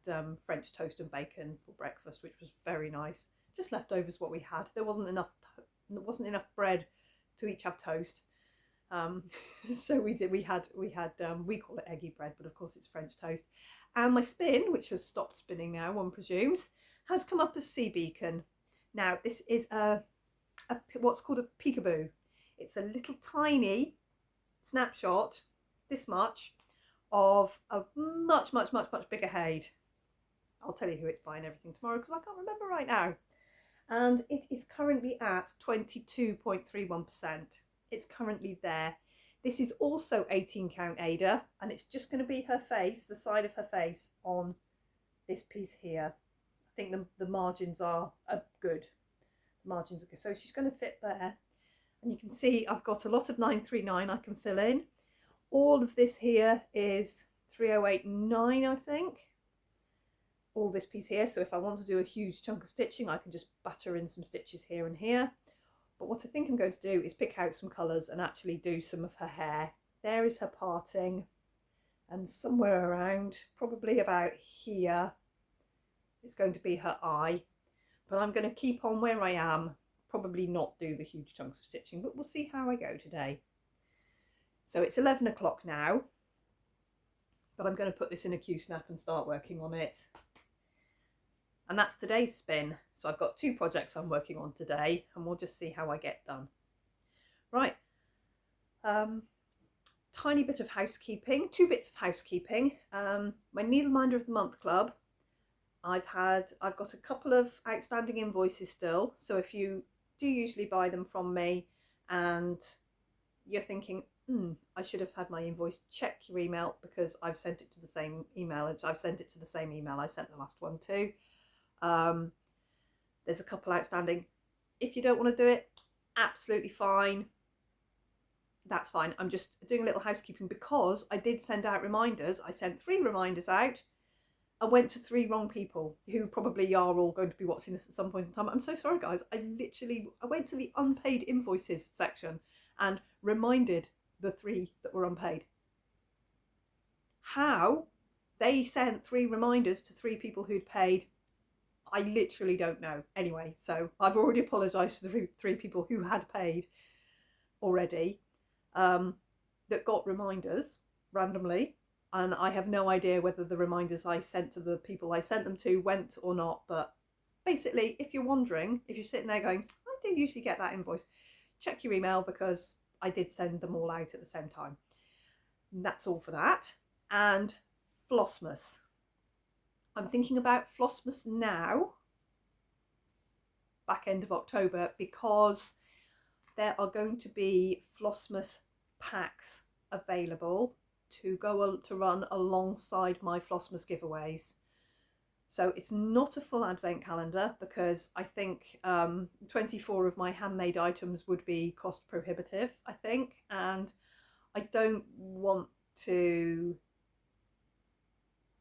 French toast and bacon for breakfast, which was very nice. Just leftovers what we had. There wasn't enough bread to each have toast. So we call it eggy bread, but of course it's French toast. And my spin, which has stopped spinning now, one presumes, has come up as Sea Beacon. Now this is what's called a peekaboo. It's a little tiny snapshot, this much, of a much bigger Haid. I'll tell you who it's by and everything tomorrow because I can't remember right now. And it is currently at 22.31%. It's currently there. This is also 18 count Ada, and it's just going to be her face, the side of her face, on this piece here. I think the margins are good. The margins are good. So she's going to fit there. And you can see I've got a lot of 939 I can fill in. All of this here is 3089, I think. All this piece here. So if I want to do a huge chunk of stitching, I can just batter in some stitches here and here. But what I think I'm going to do is pick out some colours and actually do some of her hair. There is her parting, and somewhere around, probably about here, it's going to be her eye. But I'm going to keep on where I am, probably not do the huge chunks of stitching, but we'll see how I go today. So it's 11 o'clock now, but I'm going to put this in a Q-snap and start working on it. And that's today's spin. So I've got 2 projects I'm working on today, and we'll just see how I get done. Right, tiny bit of housekeeping, 2 bits of housekeeping. My Needleminder of the Month Club, I've got a couple of outstanding invoices still. So if you do usually buy them from me and you're thinking, I should have had my invoice, check your email, because I've sent it to the same email. I've sent it to the same email I sent the last one to. There's a couple outstanding. If you don't want to do it, absolutely fine. That's fine. I'm just doing a little housekeeping because I did send out reminders. I sent 3 reminders out. I went to 3 wrong people who probably are all going to be watching this at some point in time. I'm so sorry, guys. I went to the unpaid invoices section and reminded the 3 that were unpaid. How they sent 3 reminders to 3 people who'd paid, I literally don't know. Anyway, so I've already apologised to the 3 people who had paid already, that got reminders randomly. And I have no idea whether the reminders I sent to the people I sent them to went or not. But basically, if you're wondering, if you're sitting there going, I do usually get that invoice, check your email because I did send them all out at the same time. And that's all for that. And Flossmas. I'm thinking about Flossmas now, back end of October, because there are going to be Flossmas packs available to run alongside my Flossmas giveaways. So it's not a full advent calendar because I think 24 of my handmade items would be cost prohibitive, I think, and I don't want to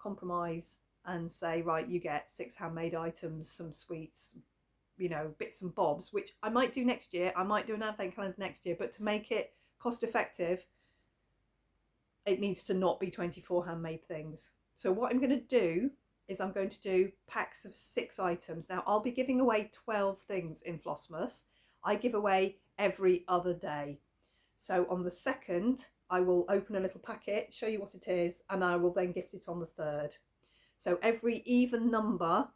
compromise and say, right, you get 6 handmade items, some sweets, you know, bits and bobs, which I might do next year. I might do an advent calendar next year, but to make it cost effective, it needs to not be 24 handmade things. So what I'm going to do is I'm going to do packs of 6 items. Now I'll be giving away 12 things in Flossmas. I give away every other day. So on the 2nd, I will open a little packet, show you what it is, and I will then gift it on the 3rd. So every even number,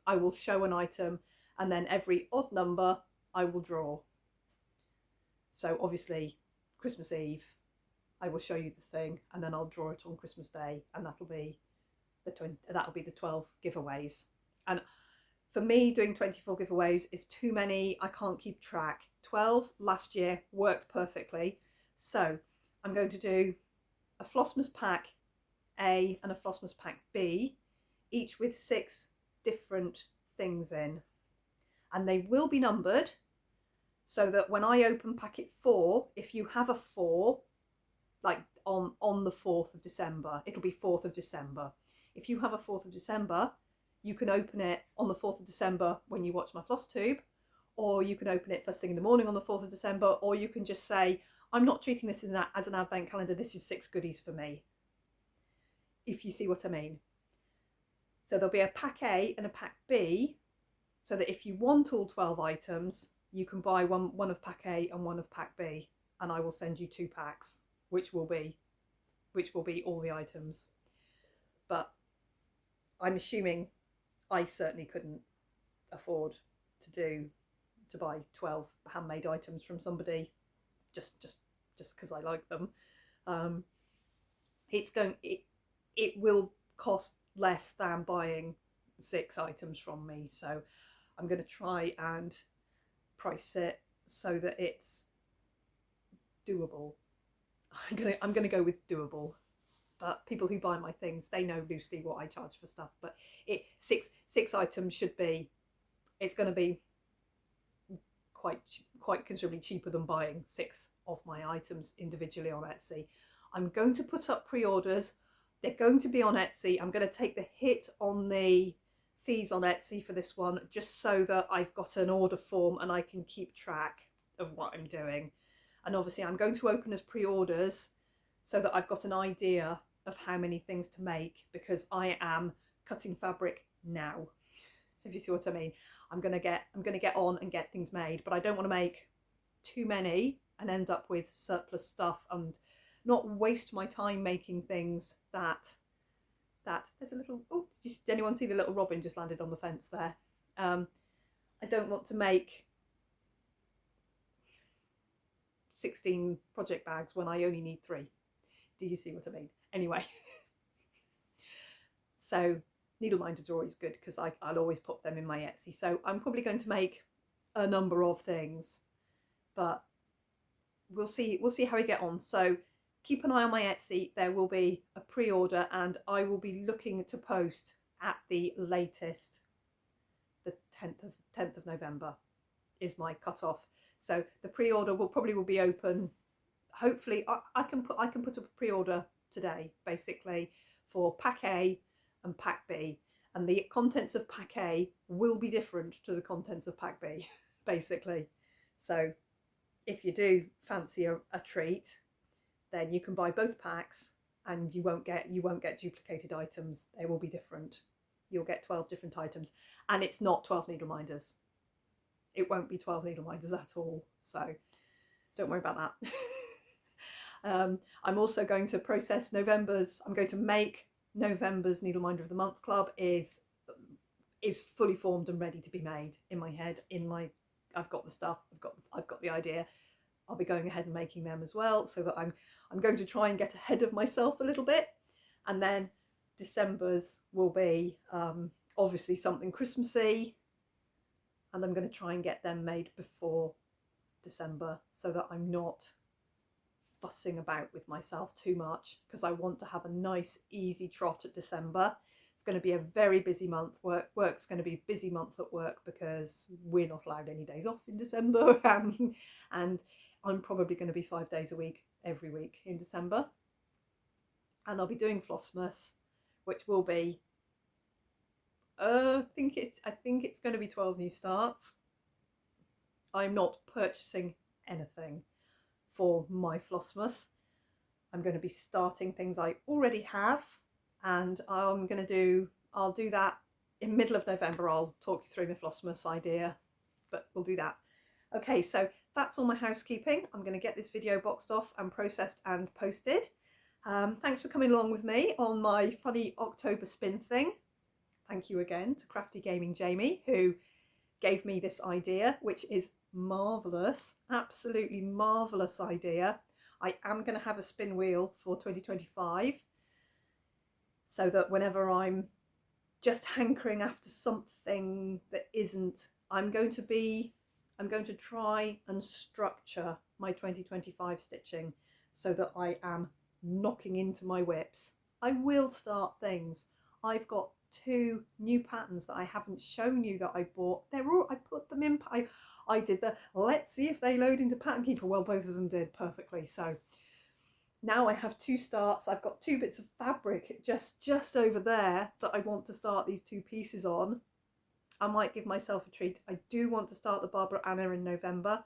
I will show an item, and then every odd number, I will draw. So obviously, Christmas Eve, I will show you the thing, and then I'll draw it on Christmas Day, and that'll be the 12 giveaways. And for me, doing 24 giveaways is too many. I can't keep track. 12 last year worked perfectly. So I'm going to do a Flossmas pack A and a Flossmas pack B, each with 6 different things in. And they will be numbered so that when I open packet 4, if you have a 4, like on the 4th of December, it'll be 4th of December. If you have a 4th of December, you can open it on the 4th of December when you watch my floss tube, or you can open it first thing in the morning on the 4th of December, or you can just say, I'm not treating this as an advent calendar, this is 6 goodies for me, if you see what I mean. So there'll be a pack A and a pack B, so that if you want all 12 items, you can buy one of pack A and one of pack B, and I will send you 2 packs, which will be all the items. But I'm assuming I certainly couldn't afford to buy 12 handmade items from somebody just because I like them. It will cost less than buying 6 items from me. So I'm going to try and price it so that it's doable. I'm gonna go with doable. But people who buy my things, they know loosely what I charge for stuff. But six items should be. It's going to be quite considerably cheaper than buying 6 of my items individually on Etsy. I'm going to put up pre-orders. They're going to be on Etsy. I'm going to take the hit on the fees on Etsy for this one, just so that I've got an order form and I can keep track of what I'm doing. And obviously I'm going to open as pre-orders so that I've got an idea of how many things to make, because I am cutting fabric now, if you see what I mean. I'm gonna get on and get things made, but I don't want to make too many and end up with surplus stuff and not waste my time making things that there's a little, oh, did anyone see the little robin just landed on the fence there? I don't want to make 16 project bags when I only need 3. Do you see what I mean? Anyway, so needle minders are always good because I'll always put them in my Etsy. So I'm probably going to make a number of things, but we'll see how we get on. So keep an eye on my Etsy. There will be a pre-order, and I will be looking to post at the latest the 10th of November is my cutoff. So the pre-order will be open. Hopefully I can put up a pre-order today, basically, for pack A and pack B, and the contents of pack A will be different to the contents of pack B, basically. So if you do fancy a treat, then you can buy both packs and you won't get duplicated items. They will be different. You'll get 12 different items, and it's not 12 needle minders. It won't be 12 needle minders at all, so don't worry about that. I'm also going to process November's. I'm going to make November's Needle Minder of the Month Club is fully formed and ready to be made in my head. I've got the stuff. I've got the idea. I'll be going ahead and making them as well, so that I'm going to try and get ahead of myself a little bit, and then December's will be obviously something Christmassy, and I'm going to try and get them made before December so that I'm not fussing about with myself too much, because I want to have a nice easy trot at December. It's going to be a very busy month. Work's going to be a busy month at work because we're not allowed any days off in December, and I'm probably going to be 5 days a week every week in December, and I'll be doing Flossmas, which will be I think it's going to be 12 new starts. I'm not purchasing anything for my Flossmas. I'm going to be starting things I already have, and I'll do that in middle of November. I'll talk you through my Flossmas idea, but we'll do that. Okay, so that's all my housekeeping. I'm going to get this video boxed off and processed and posted. Thanks for coming along with me on my funny October spin thing. Thank you again to Crafty Gaming Jamie, who gave me this idea, which is marvellous, absolutely marvellous idea. I am going to have a spin wheel for 2025, so that whenever I'm just hankering after something that isn't, I'm going to try and structure my 2025 stitching so that I am knocking into my whips. I will start things. I've got 2 new patterns that I haven't shown you that I bought. I put them in. I did the let's see if they load into Pattern Keeper. Well, both of them did perfectly. So now I have 2 starts. I've got 2 bits of fabric just over there that I want to start these 2 pieces on. I might give myself a treat. I do want to start the Barbara Anna in November,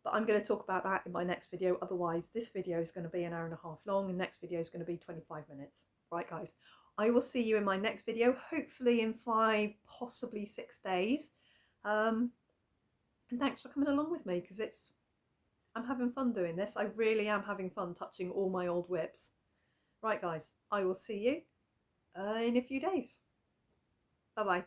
but I'm going to talk about that in my next video. Otherwise, this video is going to be an hour and a half long, and next video is going to be 25 minutes. Right, guys? I will see you in my next video, hopefully in 5, possibly 6 days. And thanks for coming along with me, because I'm having fun doing this. I really am having fun touching all my old whips. Right, guys, I will see you in a few days. Bye-bye.